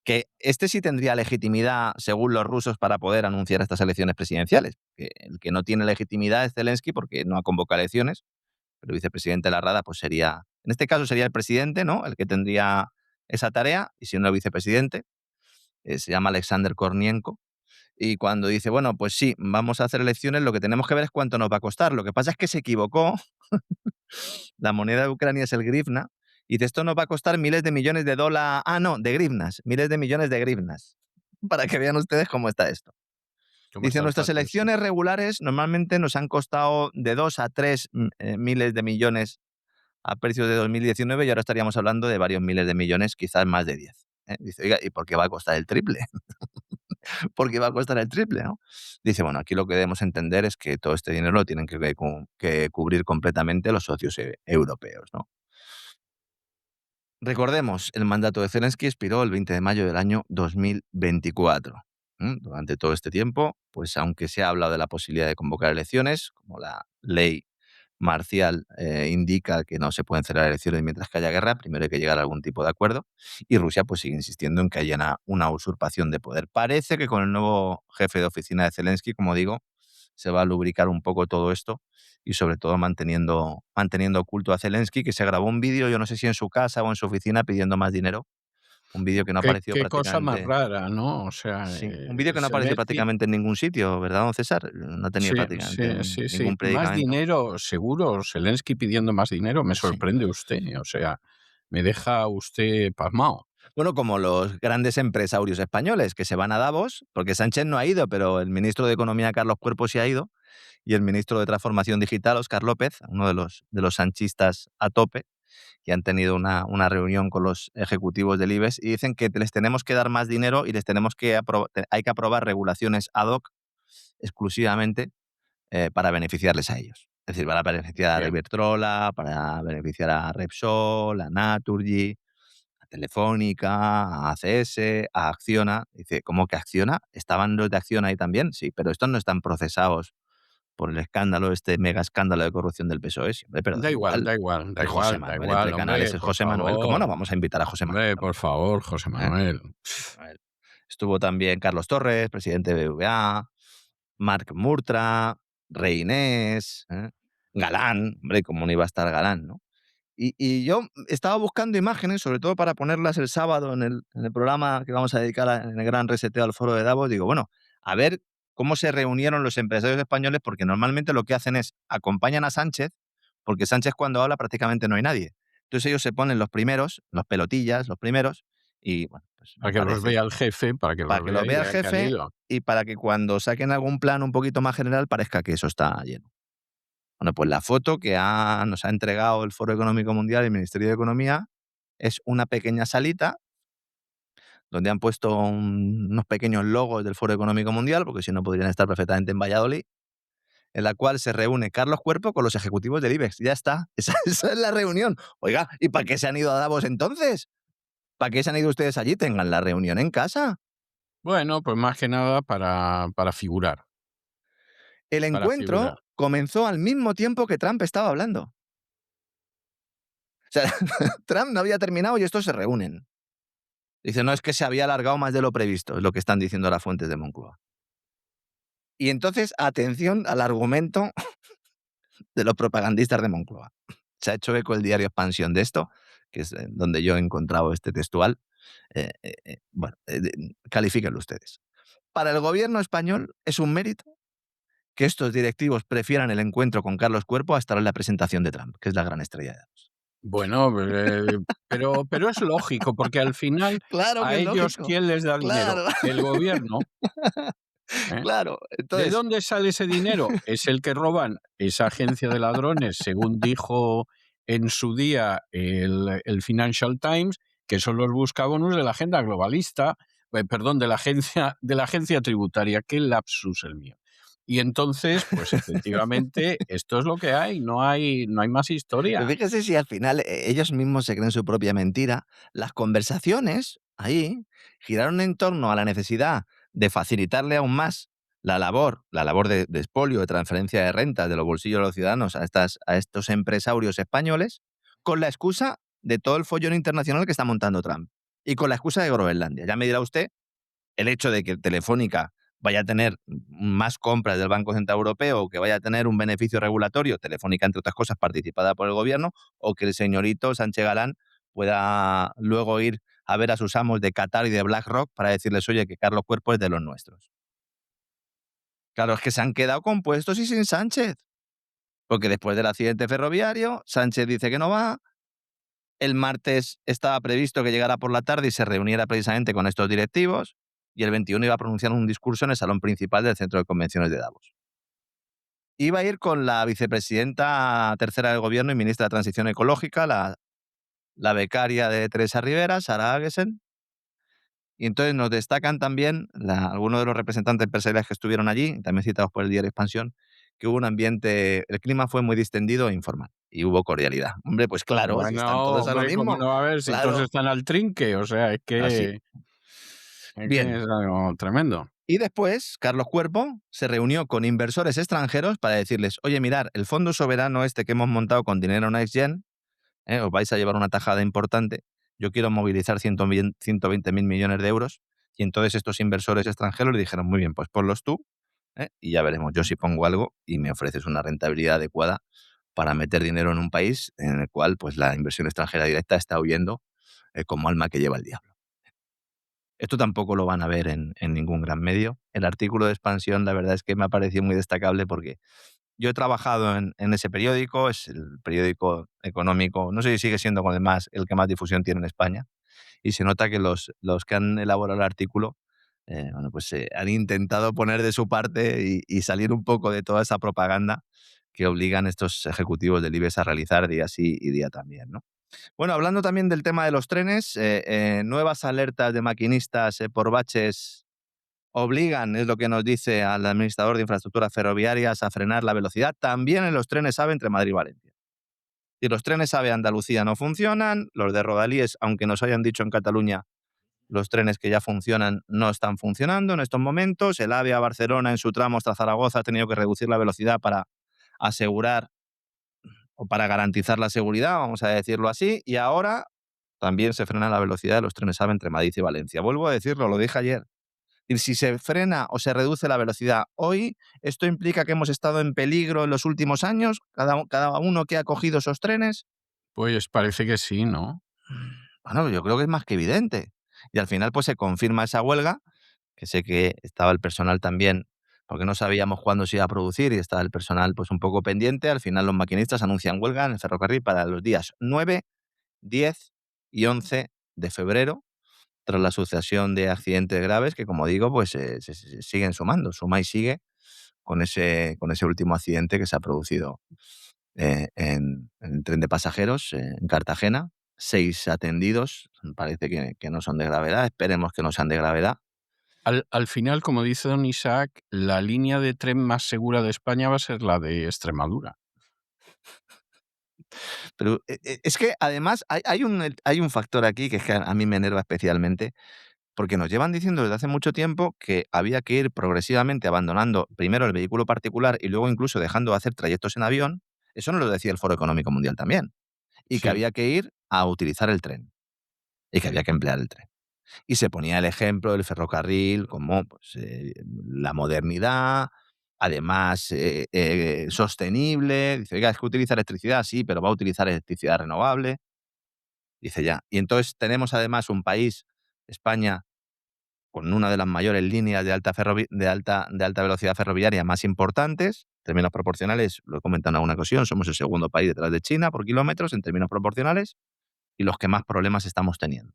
que este sí tendría legitimidad, según los rusos, para poder anunciar estas elecciones presidenciales. Que el que no tiene legitimidad es Zelensky porque no ha convocado elecciones, pero el vicepresidente de la Rada pues sería, en este caso sería el presidente, ¿no? El que tendría esa tarea, y si no el vicepresidente, se llama Alexander Kornienko, y cuando dice, bueno, pues sí, vamos a hacer elecciones, lo que tenemos que ver es cuánto nos va a costar. Lo que pasa es que se equivocó, la moneda de Ucrania es el grivna, y dice, esto nos va a costar miles de millones de dólares, no, de grivnas, miles de millones de grivnas, para que vean ustedes cómo está esto. ¿Cómo Dice, está el nuestras trato ese? elecciones regulares normalmente nos han costado de 2 a 3 miles de millones a precios de 2019 y ahora estaríamos hablando de varios miles de millones, quizás más de 10. Dice, oiga, ¿y por qué va a costar el triple? ¿Por qué va a costar el triple, no? Dice, bueno, aquí lo que debemos entender es que todo este dinero lo tienen que cubrir completamente los socios europeos, ¿no? Recordemos, el mandato de Zelensky expiró el 20 de mayo del año 2024. Durante todo este tiempo, pues aunque se ha hablado de la posibilidad de convocar elecciones, como la ley marcial indica que no se pueden celebrar elecciones mientras que haya guerra, primero hay que llegar a algún tipo de acuerdo, y Rusia pues sigue insistiendo en que haya una usurpación de poder. Parece que con el nuevo jefe de oficina de Zelensky, como digo, se va a lubricar un poco todo esto y sobre todo manteniendo oculto a Zelensky, que se grabó un vídeo, yo no sé si en su casa o en su oficina, pidiendo más dinero, un vídeo que no Qué, apareció qué cosa más prácticamente. rara, ¿no? O sea, Sí, un vídeo que no apareció Zelensky, prácticamente en ningún sitio, ¿verdad, don César? No ha tenido sí, prácticamente sí, sí, sí. ningún Más predicamento. dinero, seguro. Zelensky pidiendo más dinero, me Sí. sorprende usted. O sea, me deja usted pasmado. Bueno, como los grandes empresarios españoles que se van a Davos, porque Sánchez no ha ido, pero el ministro de Economía, Carlos Cuerpo, sí ha ido, y el ministro de Transformación Digital, Óscar López, uno de los sanchistas a tope, que han tenido una reunión con los ejecutivos del IBEX y dicen que les tenemos que dar más dinero y les tenemos que hay que aprobar regulaciones ad hoc exclusivamente para beneficiarles a ellos. Es decir, para beneficiar a Bien. Iberdrola, para beneficiar a Repsol, a Naturgy, a Telefónica, a ACS, a Acciona. Dice, ¿cómo que Acciona? ¿Estaban los de Acciona ahí también? Sí, pero estos no están procesados por el escándalo, este mega escándalo de corrupción del PSOE. Sí, hombre, pero Da da igual, igual. da igual, da El José igual, da Manuel igual, entre canales, hombre, el por José Manuel. ¿Cómo favor. no vamos a invitar a José Manuel? Hombre, por favor, José ¿Eh? Manuel. Manuel. Estuvo también Carlos Torres, presidente de BBVA, Marc Murtra, Reinés, Galán, hombre, cómo no iba a estar Galán, ¿no? Y yo estaba buscando imágenes, sobre todo para ponerlas el sábado en el programa que vamos a dedicar en el gran reseteo al foro de Davos. Digo, bueno, a ver cómo se reunieron los empresarios españoles, porque normalmente lo que hacen es acompañan a Sánchez, porque Sánchez cuando habla prácticamente no hay nadie. Entonces ellos se ponen los primeros, los pelotillas, los primeros, y bueno, pues me Para que los parece, vea el jefe, para que para los que vea los y vea el vea que han jefe ido. y para que cuando saquen algún plan un poquito más general parezca que eso está lleno. Bueno, pues la foto que nos ha entregado el Foro Económico Mundial y el Ministerio de Economía es una pequeña salita donde han puesto unos pequeños logos del Foro Económico Mundial, porque si no podrían estar perfectamente en Valladolid, en la cual se reúne Carlos Cuerpo con los ejecutivos del IBEX. Ya está, esa es la reunión. Oiga, ¿y para qué se han ido a Davos entonces? ¿Para qué se han ido ustedes allí? Tengan la reunión en casa. Bueno, pues más que nada para figurar, El para figurar. encuentro comenzó al mismo tiempo que Trump estaba hablando. O sea, Trump no había terminado y estos se reúnen. Dice, no, es que se había alargado más de lo previsto, es lo que están diciendo las fuentes de Moncloa. Y entonces, atención al argumento de los propagandistas de Moncloa. Se ha hecho eco el diario Expansión de esto, que es donde yo he encontrado este textual. Bueno, califíquenlo ustedes. Para el gobierno español es un mérito que estos directivos prefieran el encuentro con Carlos Cuerpo a estar en la presentación de Trump, que es la gran estrella de Davos. Bueno, pero es lógico, porque al final, Claro que ¿a es ellos lógico. quién les da dinero? Claro, El gobierno, ¿eh? claro. ¿De Entonces, dónde sale ese dinero? Es el que roban esa agencia de ladrones, según dijo en su día el Financial Times, que son los buscabonus de la agenda globalista, perdón, de la agencia tributaria. Qué lapsus el mío. Y entonces, pues efectivamente, esto es lo que hay, no hay más pero historia. fíjese si al final ellos mismos se creen su propia mentira. Las conversaciones ahí giraron en torno a la necesidad de facilitarle aún más la labor de expolio, de transferencia de rentas de los bolsillos de los ciudadanos a estos empresarios españoles, con la excusa de todo el follón internacional que está montando Trump. Y con la excusa de Groenlandia. Ya me dirá usted el hecho de que Telefónica vaya a tener más compras del Banco Central Europeo, o que vaya a tener un beneficio regulatorio, Telefónica, entre otras cosas, participada por el gobierno, o que el señorito Sánchez Galán pueda luego ir a ver a sus amos de Qatar y de BlackRock para decirles, oye, que Carlos Cuerpo es de los nuestros. Claro, es que se han quedado compuestos y sin Sánchez, porque después del accidente ferroviario, Sánchez dice que no va. El martes estaba previsto que llegara por la tarde y se reuniera precisamente con estos directivos, y el 21 iba a pronunciar un discurso en el salón principal del Centro de Convenciones de Davos. Iba a ir con la vicepresidenta tercera del gobierno y ministra de Transición Ecológica, la becaria de Teresa Rivera, Sara Agesen, y entonces nos destacan también algunos de los representantes empresariales que estuvieron allí, también citados por el diario Expansión, que hubo un ambiente, el clima fue muy distendido e informal, y hubo cordialidad. Hombre, pues claro, si están Bueno, todos a lo hombre, ¿cómo mismo, no va a haber si todos claro, están al trinque? O sea, así. es que Bien, es algo tremendo. y después, Carlos Cuerpo se reunió con inversores extranjeros para decirles, oye, mirar, el fondo soberano este que hemos montado con dinero NextGen, os vais a llevar una tajada importante, yo quiero movilizar 120.000 millones de euros, y entonces estos inversores extranjeros le dijeron, muy bien, pues ponlos tú, y ya veremos, yo si pongo algo y me ofreces una rentabilidad adecuada para meter dinero en un país en el cual pues la inversión extranjera directa está huyendo como alma que lleva el diablo. Esto tampoco lo van a ver en ningún gran medio. El artículo de Expansión, la verdad es que me ha parecido muy destacable porque yo he trabajado en ese periódico, es el periódico económico, no sé si sigue siendo además el que más difusión tiene en España, y se nota que los que han elaborado el artículo bueno, pues, han intentado poner de su parte y salir un poco de toda esa propaganda que obligan estos ejecutivos del IBEX a realizar día sí y día también, ¿no? Bueno, hablando también del tema de los trenes, nuevas alertas de maquinistas por baches obligan, es lo que nos dice al administrador de infraestructuras ferroviarias, a frenar la velocidad también en los trenes AVE entre Madrid y Valencia. Y los trenes AVE Andalucía no funcionan, los de Rodalíes, aunque nos hayan dicho en Cataluña, los trenes que ya funcionan no están funcionando en estos momentos. El AVE a Barcelona en su tramo hasta Zaragoza ha tenido que reducir la velocidad para asegurar o para garantizar la seguridad, vamos a decirlo así, y ahora también se frena la velocidad de los trenes AVE entre Madrid y Valencia. Vuelvo a decirlo, lo dije ayer. Y si se frena o se reduce la velocidad hoy, ¿esto implica que hemos estado en peligro en los últimos años? Cada uno que ha cogido esos trenes. Pues parece que sí, ¿no? Bueno, yo creo que es más que evidente. Y al final pues se confirma esa huelga, que sé que estaba el personal también, porque no sabíamos cuándo se iba a producir y estaba el personal pues un poco pendiente. Al final los maquinistas anuncian huelga en el ferrocarril para los días 9, 10 y 11 de febrero, tras la sucesión de accidentes graves que, como digo, pues se siguen sumando. Suma y sigue con ese último accidente que se ha producido en el tren de pasajeros en Cartagena. 6 atendidos, parece que no son de gravedad, esperemos que no sean de gravedad. Al final, como dice don Isaac, la línea de tren más segura de España va a ser la de Extremadura. Pero es que además hay un factor aquí que es que a mí me enerva especialmente, porque nos llevan diciendo desde hace mucho tiempo que había que ir progresivamente abandonando primero el vehículo particular y luego incluso dejando de hacer trayectos en avión. Eso nos lo decía el Foro Económico Mundial también. Y que Sí. había que ir a utilizar el tren. Y que había que emplear el tren. Y se ponía el ejemplo del ferrocarril como pues, la modernidad, además sostenible. Dice, oiga, es que utiliza electricidad, sí, pero va a utilizar electricidad renovable. Dice ya. Y entonces tenemos además un país España, con una de las mayores líneas de alta velocidad ferroviaria más importantes, en términos proporcionales, lo he comentado en alguna ocasión, somos el segundo país detrás de China por kilómetros en términos proporcionales y los que más problemas estamos teniendo.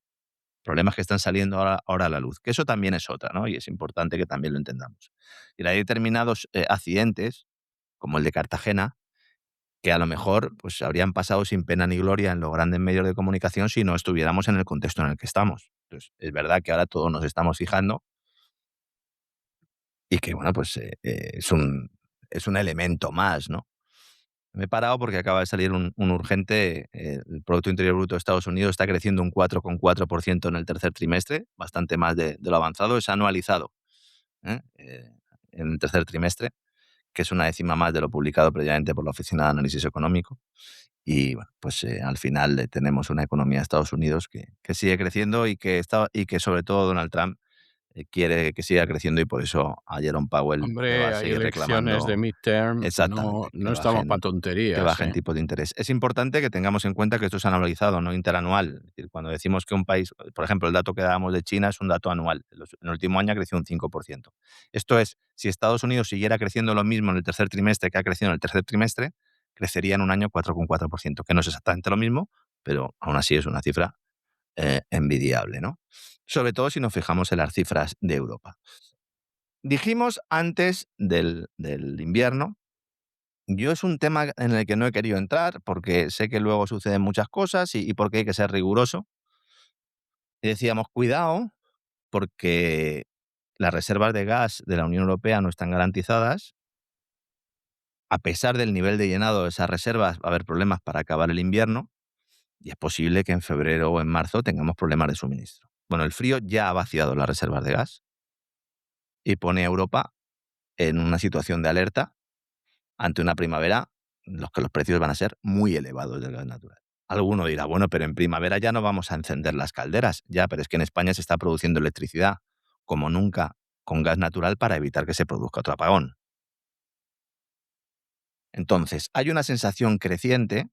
Problemas que están saliendo ahora a la luz, que eso también es otra, ¿no? Y es importante que también lo entendamos. Y hay determinados accidentes, como el de Cartagena, que a lo mejor pues, habrían pasado sin pena ni gloria en los grandes medios de comunicación si no estuviéramos en el contexto en el que estamos. Entonces, es verdad que ahora todos nos estamos fijando y que, bueno, pues es un elemento más, ¿no? Me he parado porque acaba de salir un urgente. El Producto Interior Bruto de Estados Unidos está creciendo un 4,4% en el tercer trimestre, bastante más de lo avanzado. Es anualizado, ¿eh? En el tercer trimestre, que es una décima más de lo publicado previamente por la Oficina de Análisis Económico. Y bueno, pues al final tenemos una economía de Estados Unidos que sigue creciendo y que sobre todo Donald Trump quiere que siga creciendo y por eso a Jerome Powell le va a Hombre, hay seguir elecciones de reclamando midterm, no, exactamente no estamos para que tonterías, bajen ¿eh? tipos de interés. Es importante que tengamos en cuenta que esto es anualizado, no interanual. Es decir, cuando decimos que un país, por ejemplo, el dato que dábamos de China es un dato anual. En el último año ha crecido un 5%. Esto es, si Estados Unidos siguiera creciendo lo mismo en el tercer trimestre que ha crecido en el tercer trimestre, crecería en un año 4,4%, que no es exactamente lo mismo, pero aún así es una cifra envidiable, ¿no? Sobre todo si nos fijamos en las cifras de Europa. Dijimos antes del invierno. Yo es un tema en el que no he querido entrar porque sé que luego suceden muchas cosas y porque hay que ser riguroso. Y decíamos, cuidado, porque las reservas de gas de la Unión Europea no están garantizadas. A pesar del nivel de llenado de esas reservas, va a haber problemas para acabar el invierno y es posible que en febrero o en marzo tengamos problemas de suministro. Bueno, el frío ya ha vaciado las reservas de gas y pone a Europa en una situación de alerta ante una primavera en la que los precios van a ser muy elevados del gas natural. Alguno dirá, bueno, pero en primavera ya no vamos a encender las calderas. Ya, pero es que en España se está produciendo electricidad como nunca con gas natural para evitar que se produzca otro apagón. Entonces, hay una sensación creciente.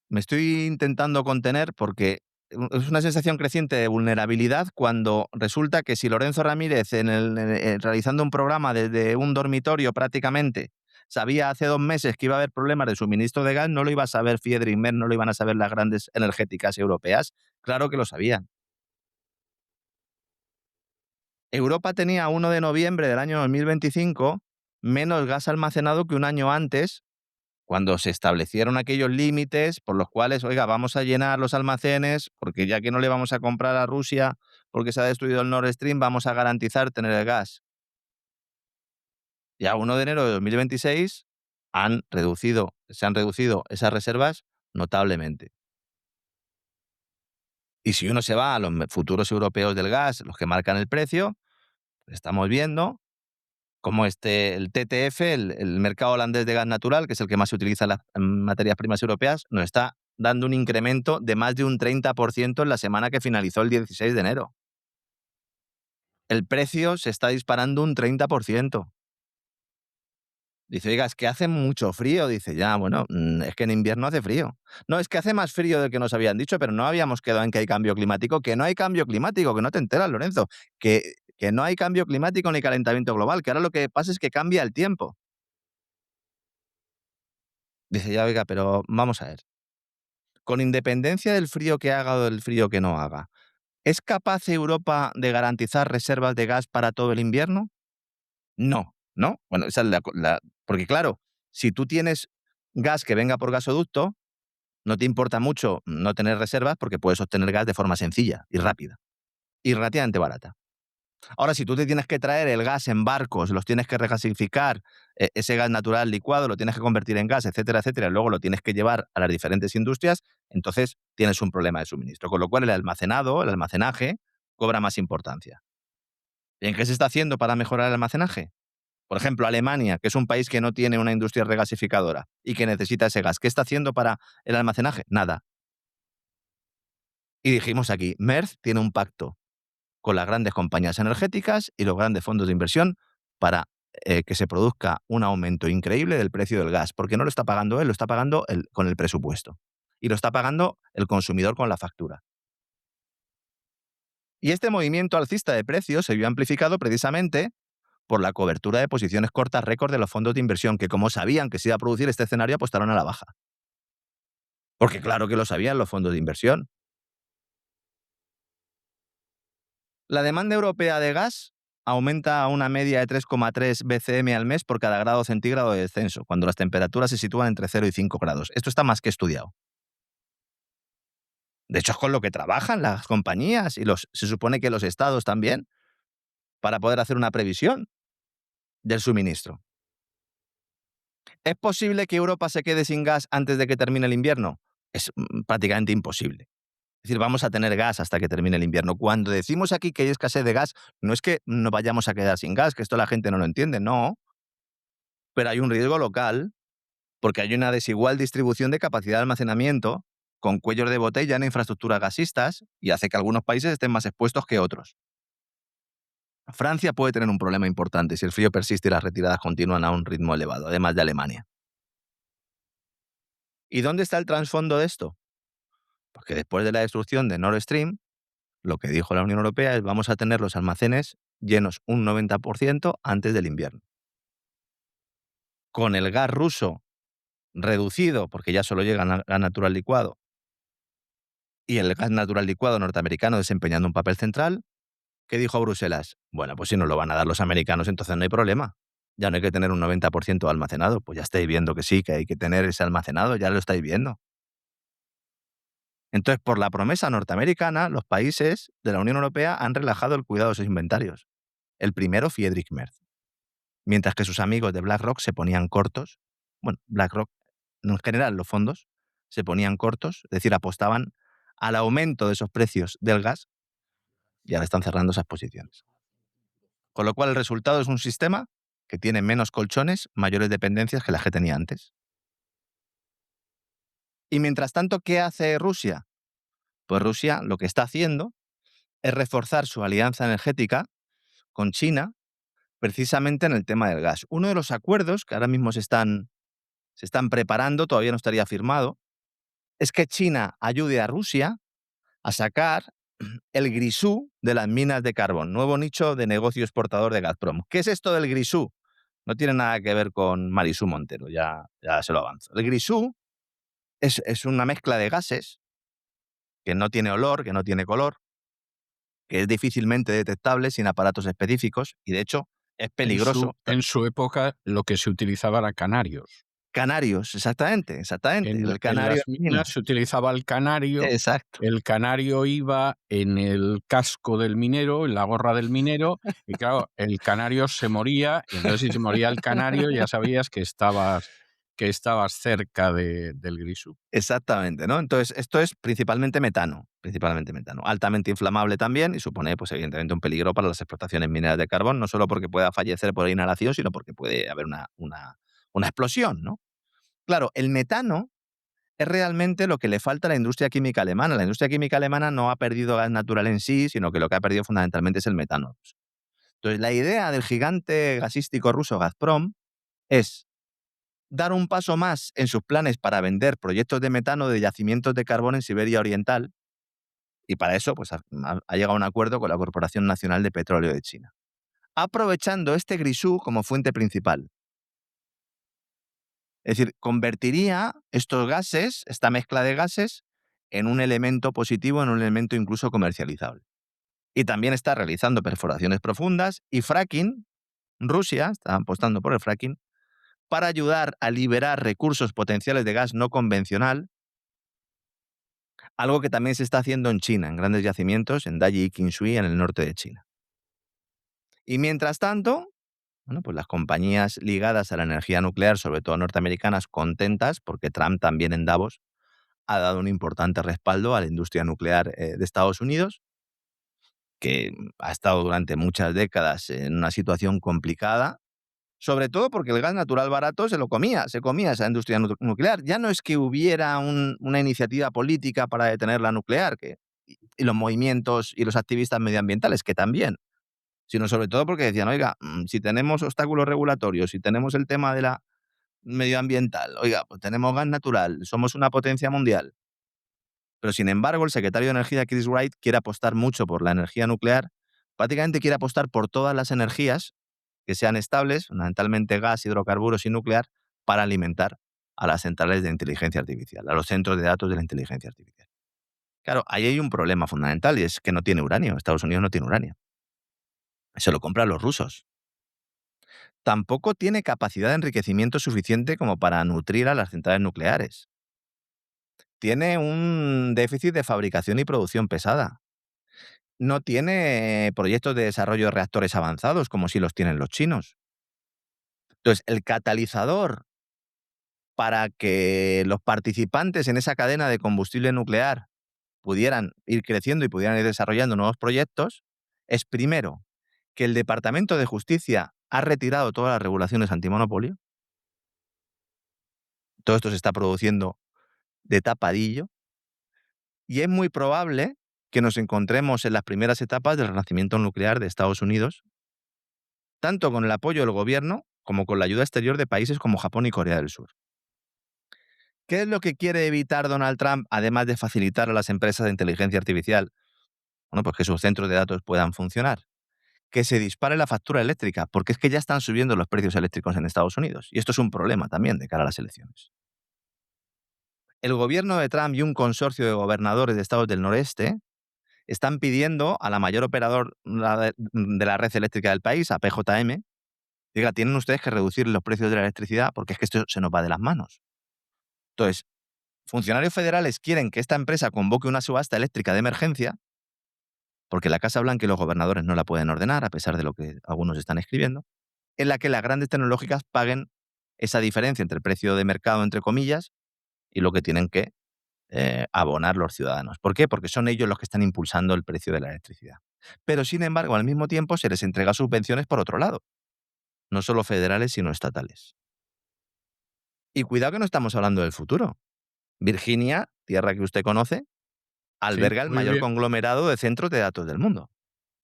Me estoy intentando contener porque es una sensación creciente de vulnerabilidad cuando resulta que si Lorenzo Ramírez, realizando un programa desde un dormitorio prácticamente, sabía hace 2 meses que iba a haber problemas de suministro de gas, no lo iba a saber Friedrich Merz, no lo iban a saber las grandes energéticas europeas. Claro que lo sabían. Europa tenía a 1 de noviembre del año 2025 menos gas almacenado que un año antes, cuando se establecieron aquellos límites por los cuales, oiga, vamos a llenar los almacenes, porque ya que no le vamos a comprar a Rusia porque se ha destruido el Nord Stream, vamos a garantizar tener el gas. Y a 1 de enero de 2026 se han reducido esas reservas notablemente. Y si uno se va a los futuros europeos del gas, los que marcan el precio, estamos viendo como el TTF, el mercado holandés de gas natural, que es el que más se utiliza en las materias primas europeas, nos está dando un incremento de más de un 30% en la semana que finalizó el 16 de enero. El precio se está disparando un 30%. Dice, oiga, es que hace mucho frío. Dice, ya, bueno, es que en invierno hace frío. No, es que hace más frío del que nos habían dicho, pero no habíamos quedado en que hay cambio climático. Que no hay cambio climático, que no te enteras, Lorenzo. Que no hay cambio climático ni calentamiento global, que ahora lo que pasa es que cambia el tiempo. Dice, ya, oiga, pero vamos a ver. Con independencia del frío que haga o del frío que no haga, ¿es capaz Europa de garantizar reservas de gas para todo el invierno? No, ¿no? Bueno, esa es porque claro, si tú tienes gas que venga por gasoducto, no te importa mucho no tener reservas porque puedes obtener gas de forma sencilla y rápida y relativamente barata. Ahora, si tú te tienes que traer el gas en barcos, los tienes que regasificar, ese gas natural licuado lo tienes que convertir en gas, etcétera, etcétera, y luego lo tienes que llevar a las diferentes industrias, entonces tienes un problema de suministro. Con lo cual el almacenaje, cobra más importancia. ¿Y en qué se está haciendo para mejorar el almacenaje? Por ejemplo, Alemania, que es un país que no tiene una industria regasificadora y que necesita ese gas. ¿Qué está haciendo para el almacenaje? Nada. Y dijimos aquí, Merz tiene un pacto con las grandes compañías energéticas y los grandes fondos de inversión para que se produzca un aumento increíble del precio del gas, porque no lo está pagando él, lo está pagando con el presupuesto. Y lo está pagando el consumidor con la factura. Y este movimiento alcista de precios se vio amplificado precisamente por la cobertura de posiciones cortas récord de los fondos de inversión, que como sabían que se iba a producir este escenario, apostaron a la baja. Porque claro que lo sabían los fondos de inversión. La demanda europea de gas aumenta a una media de 3,3 BCM al mes por cada grado centígrado de descenso, cuando las temperaturas se sitúan entre 0 y 5 grados. Esto está más que estudiado. De hecho, es con lo que trabajan las compañías y se supone que los estados también, para poder hacer una previsión del suministro. ¿Es posible que Europa se quede sin gas antes de que termine el invierno? Es prácticamente imposible. Es decir, vamos a tener gas hasta que termine el invierno. Cuando decimos aquí que hay escasez de gas, no es que nos vayamos a quedar sin gas, que esto la gente no lo entiende, no. Pero hay un riesgo local, porque hay una desigual distribución de capacidad de almacenamiento, con cuellos de botella en infraestructuras gasistas, y hace que algunos países estén más expuestos que otros. Francia puede tener un problema importante si el frío persiste y las retiradas continúan a un ritmo elevado, además de Alemania. ¿Y dónde está el trasfondo de esto? Porque después de la destrucción de Nord Stream, lo que dijo la Unión Europea es vamos a tener los almacenes llenos un 90% antes del invierno. Con el gas ruso reducido, porque ya solo llega gas natural licuado, y el gas natural licuado norteamericano desempeñando un papel central, ¿qué dijo Bruselas? Bueno, pues si nos lo van a dar los americanos, entonces no hay problema. Ya no hay que tener un 90% almacenado. Pues ya estáis viendo que sí, que hay que tener ese almacenado, ya lo estáis viendo. Entonces, por la promesa norteamericana, los países de la Unión Europea han relajado el cuidado de sus inventarios. El primero, Friedrich Merz. Mientras que sus amigos de BlackRock se ponían cortos. Bueno, BlackRock, en general, los fondos se ponían cortos, es decir, apostaban al aumento de esos precios del gas y ahora están cerrando esas posiciones. Con lo cual, el resultado es un sistema que tiene menos colchones, mayores dependencias que las que tenía antes. Y mientras tanto, ¿qué hace Rusia? Pues Rusia lo que está haciendo es reforzar su alianza energética con China, precisamente en el tema del gas. Uno de los acuerdos que ahora mismo se están preparando, todavía no estaría firmado, es que China ayude a Rusia a sacar el grisú de las minas de carbón, nuevo nicho de negocio exportador de Gazprom. ¿Qué es esto del grisú? No tiene nada que ver con Marisú Montero, ya se lo avanzo. El grisú es una mezcla de gases que no tiene olor, que no tiene color, que es difícilmente detectable sin aparatos específicos y, de hecho, es peligroso. En su época lo que se utilizaba era canarios. Canarios, exactamente. En El canario las minas se utilizaba el canario. Exacto. El canario iba en el casco del minero, en la gorra del minero, y claro, el canario se moría, y entonces si se moría el canario ya sabías que estabas cerca del grisú. Exactamente, ¿no? Entonces, esto es principalmente metano, altamente inflamable también y supone, pues evidentemente, un peligro para las explotaciones mineras de carbón, no solo porque pueda fallecer por inhalación, sino porque puede haber una explosión, ¿no? Claro, el metano es realmente lo que le falta a la industria química alemana. La industria química alemana no ha perdido gas natural en sí, sino que lo que ha perdido fundamentalmente es el metano. Entonces, la idea del gigante gasístico ruso Gazprom es dar un paso más en sus planes para vender proyectos de metano de yacimientos de carbón en Siberia Oriental, y para eso pues, ha llegado a un acuerdo con la Corporación Nacional de Petróleo de China, aprovechando este grisú como fuente principal. Es decir, convertiría estos gases, esta mezcla de gases, en un elemento positivo, en un elemento incluso comercializable. Y también está realizando perforaciones profundas y fracking. Rusia está apostando por el fracking para ayudar a liberar recursos potenciales de gas no convencional, algo que también se está haciendo en China, en grandes yacimientos, en Dayi y Qinshui, en el norte de China. Y mientras tanto, bueno, pues las compañías ligadas a la energía nuclear, sobre todo norteamericanas, contentas porque Trump también en Davos ha dado un importante respaldo a la industria nuclear de Estados Unidos, que ha estado durante muchas décadas en una situación complicada, sobre todo porque el gas natural barato se comía esa industria nuclear. Ya no es que hubiera una iniciativa política para detener la nuclear, y los movimientos y los activistas medioambientales, que también, sino sobre todo porque decían, oiga, si tenemos obstáculos regulatorios, si tenemos el tema de la medioambiental, oiga, pues tenemos gas natural, somos una potencia mundial, Pero sin embargo, el secretario de Energía, Chris Wright, quiere apostar mucho por la energía nuclear. Prácticamente quiere apostar por todas las energías que sean estables, fundamentalmente gas, hidrocarburos y nuclear, para alimentar a las centrales de inteligencia artificial, a los centros de datos de la inteligencia artificial. Claro, ahí hay un problema fundamental y es que no tiene uranio. Estados Unidos no tiene uranio. Se lo compran los rusos. Tampoco tiene capacidad de enriquecimiento suficiente como para nutrir a las centrales nucleares. Tiene un déficit de fabricación y producción pesada. No tiene proyectos de desarrollo de reactores avanzados como si los tienen los chinos. Entonces, el catalizador para que los participantes en esa cadena de combustible nuclear pudieran ir creciendo y pudieran ir desarrollando nuevos proyectos es, primero, que el Departamento de Justicia ha retirado todas las regulaciones antimonopolio. Todo esto se está produciendo de tapadillo. Y es muy probable que nos encontremos en las primeras etapas del renacimiento nuclear de Estados Unidos, tanto con el apoyo del gobierno como con la ayuda exterior de países como Japón y Corea del Sur. ¿Qué es lo que quiere evitar Donald Trump, además de facilitar a las empresas de inteligencia artificial, bueno, pues que sus centros de datos puedan funcionar? Que se dispare la factura eléctrica, porque es que ya están subiendo los precios eléctricos en Estados Unidos. Y esto es un problema también de cara a las elecciones. El gobierno de Trump y un consorcio de gobernadores de estados del noreste están pidiendo a la mayor operador de la red eléctrica del país, a PJM, diga, tienen ustedes que reducir los precios de la electricidad porque es que esto se nos va de las manos. Entonces, funcionarios federales quieren que esta empresa convoque una subasta eléctrica de emergencia porque la Casa Blanca y los gobernadores no la pueden ordenar, a pesar de lo que algunos están escribiendo, en la que las grandes tecnológicas paguen esa diferencia entre el precio de mercado, entre comillas, y lo que tienen que abonar los ciudadanos. ¿Por qué? Porque son ellos los que están impulsando el precio de la electricidad. Pero, sin embargo, al mismo tiempo se les entrega subvenciones por otro lado, no solo federales, sino estatales. Y cuidado que no estamos hablando del futuro. Virginia, tierra que usted conoce, alberga el muy mayor bien. conglomerado de centros de datos del mundo.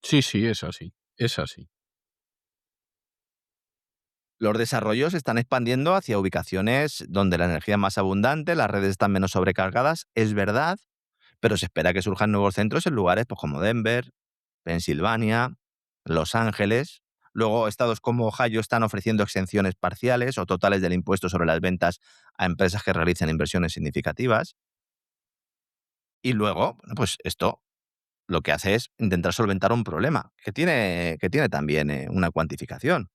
Sí, es así, es así. Los desarrollos se están expandiendo hacia ubicaciones donde la energía es más abundante, las redes están menos sobrecargadas, es verdad, pero se espera que surjan nuevos centros en lugares pues, como Denver, Pensilvania, Los Ángeles. Luego, estados como Ohio están ofreciendo exenciones parciales o totales del impuesto sobre las ventas a empresas que realicen inversiones significativas. Y luego, bueno, pues esto lo que hace es intentar solventar un problema que tiene también una cuantificación.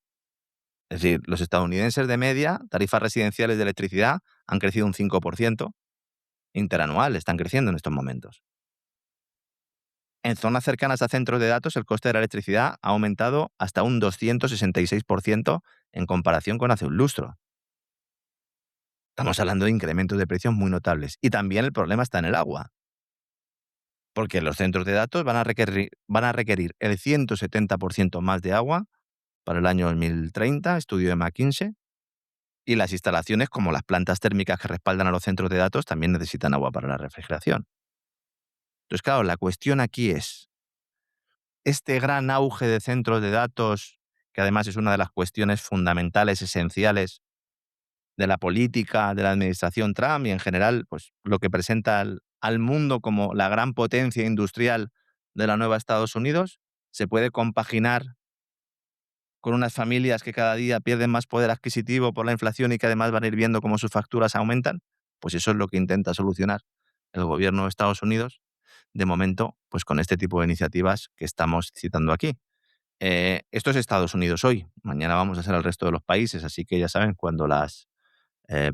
Es decir, los estadounidenses de media, tarifas residenciales de electricidad, han crecido un 5% interanual, están creciendo en estos momentos. En zonas cercanas a centros de datos, el coste de la electricidad ha aumentado hasta un 266% en comparación con hace un lustro. Estamos hablando de incrementos de precios muy notables. Y también el problema está en el agua. Porque los centros de datos van a requerir el 170% más de agua para el año 2030, estudio de McKinsey, y las instalaciones como las plantas térmicas que respaldan a los centros de datos también necesitan agua para la refrigeración. Entonces, claro, la cuestión aquí es, este gran auge de centros de datos, que además es una de las cuestiones fundamentales, esenciales de la política, de la administración Trump y en general, pues lo que presenta al mundo como la gran potencia industrial de la nueva Estados Unidos, se puede compaginar con unas familias que cada día pierden más poder adquisitivo por la inflación y que además van a ir viendo cómo sus facturas aumentan, pues eso es lo que intenta solucionar el gobierno de Estados Unidos, de momento, pues con este tipo de iniciativas que estamos citando aquí. Esto es Estados Unidos hoy, mañana vamos a ser el resto de los países, así que ya saben, cuando las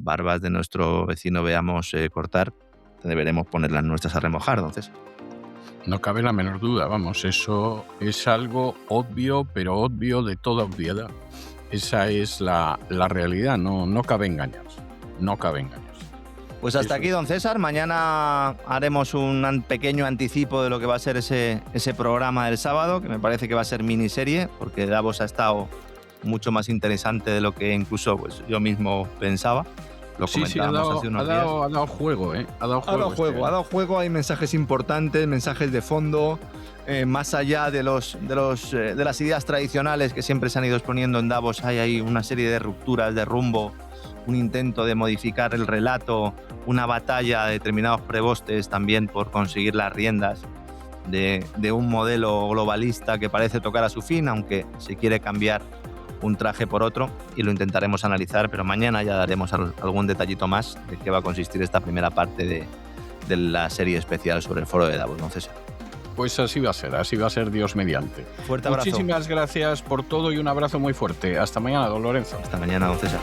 barbas de nuestro vecino veamos cortar, deberemos poner las nuestras a remojar, entonces. No cabe la menor duda, vamos, eso es algo obvio, pero obvio de toda obviedad. Esa es la realidad, no cabe engaños, no cabe engaños. Pues hasta aquí, don César. Mañana haremos un pequeño anticipo de lo que va a ser ese programa del sábado, que me parece que va a ser miniserie, porque Davos ha estado mucho más interesante de lo que incluso pues, yo mismo pensaba. Lo comentábamos hace unos días. Ha dado juego, ¿eh? Ha dado juego. Hay mensajes importantes, mensajes de fondo, más allá de las ideas tradicionales que siempre se han ido exponiendo en Davos. Hay ahí una serie de rupturas de rumbo un intento de modificar el relato, una batalla de determinados prebostes también por conseguir las riendas de un modelo globalista que parece tocar a su fin, aunque se quiere cambiar un traje por otro, y lo intentaremos analizar, pero mañana ya daremos algún detallito más de qué va a consistir esta primera parte de la serie especial sobre el Foro de Davos, don César. Pues así va a ser Dios mediante. Fuerte abrazo. Muchísimas gracias por todo y un abrazo muy fuerte. Hasta mañana, don Lorenzo. Hasta mañana, don César.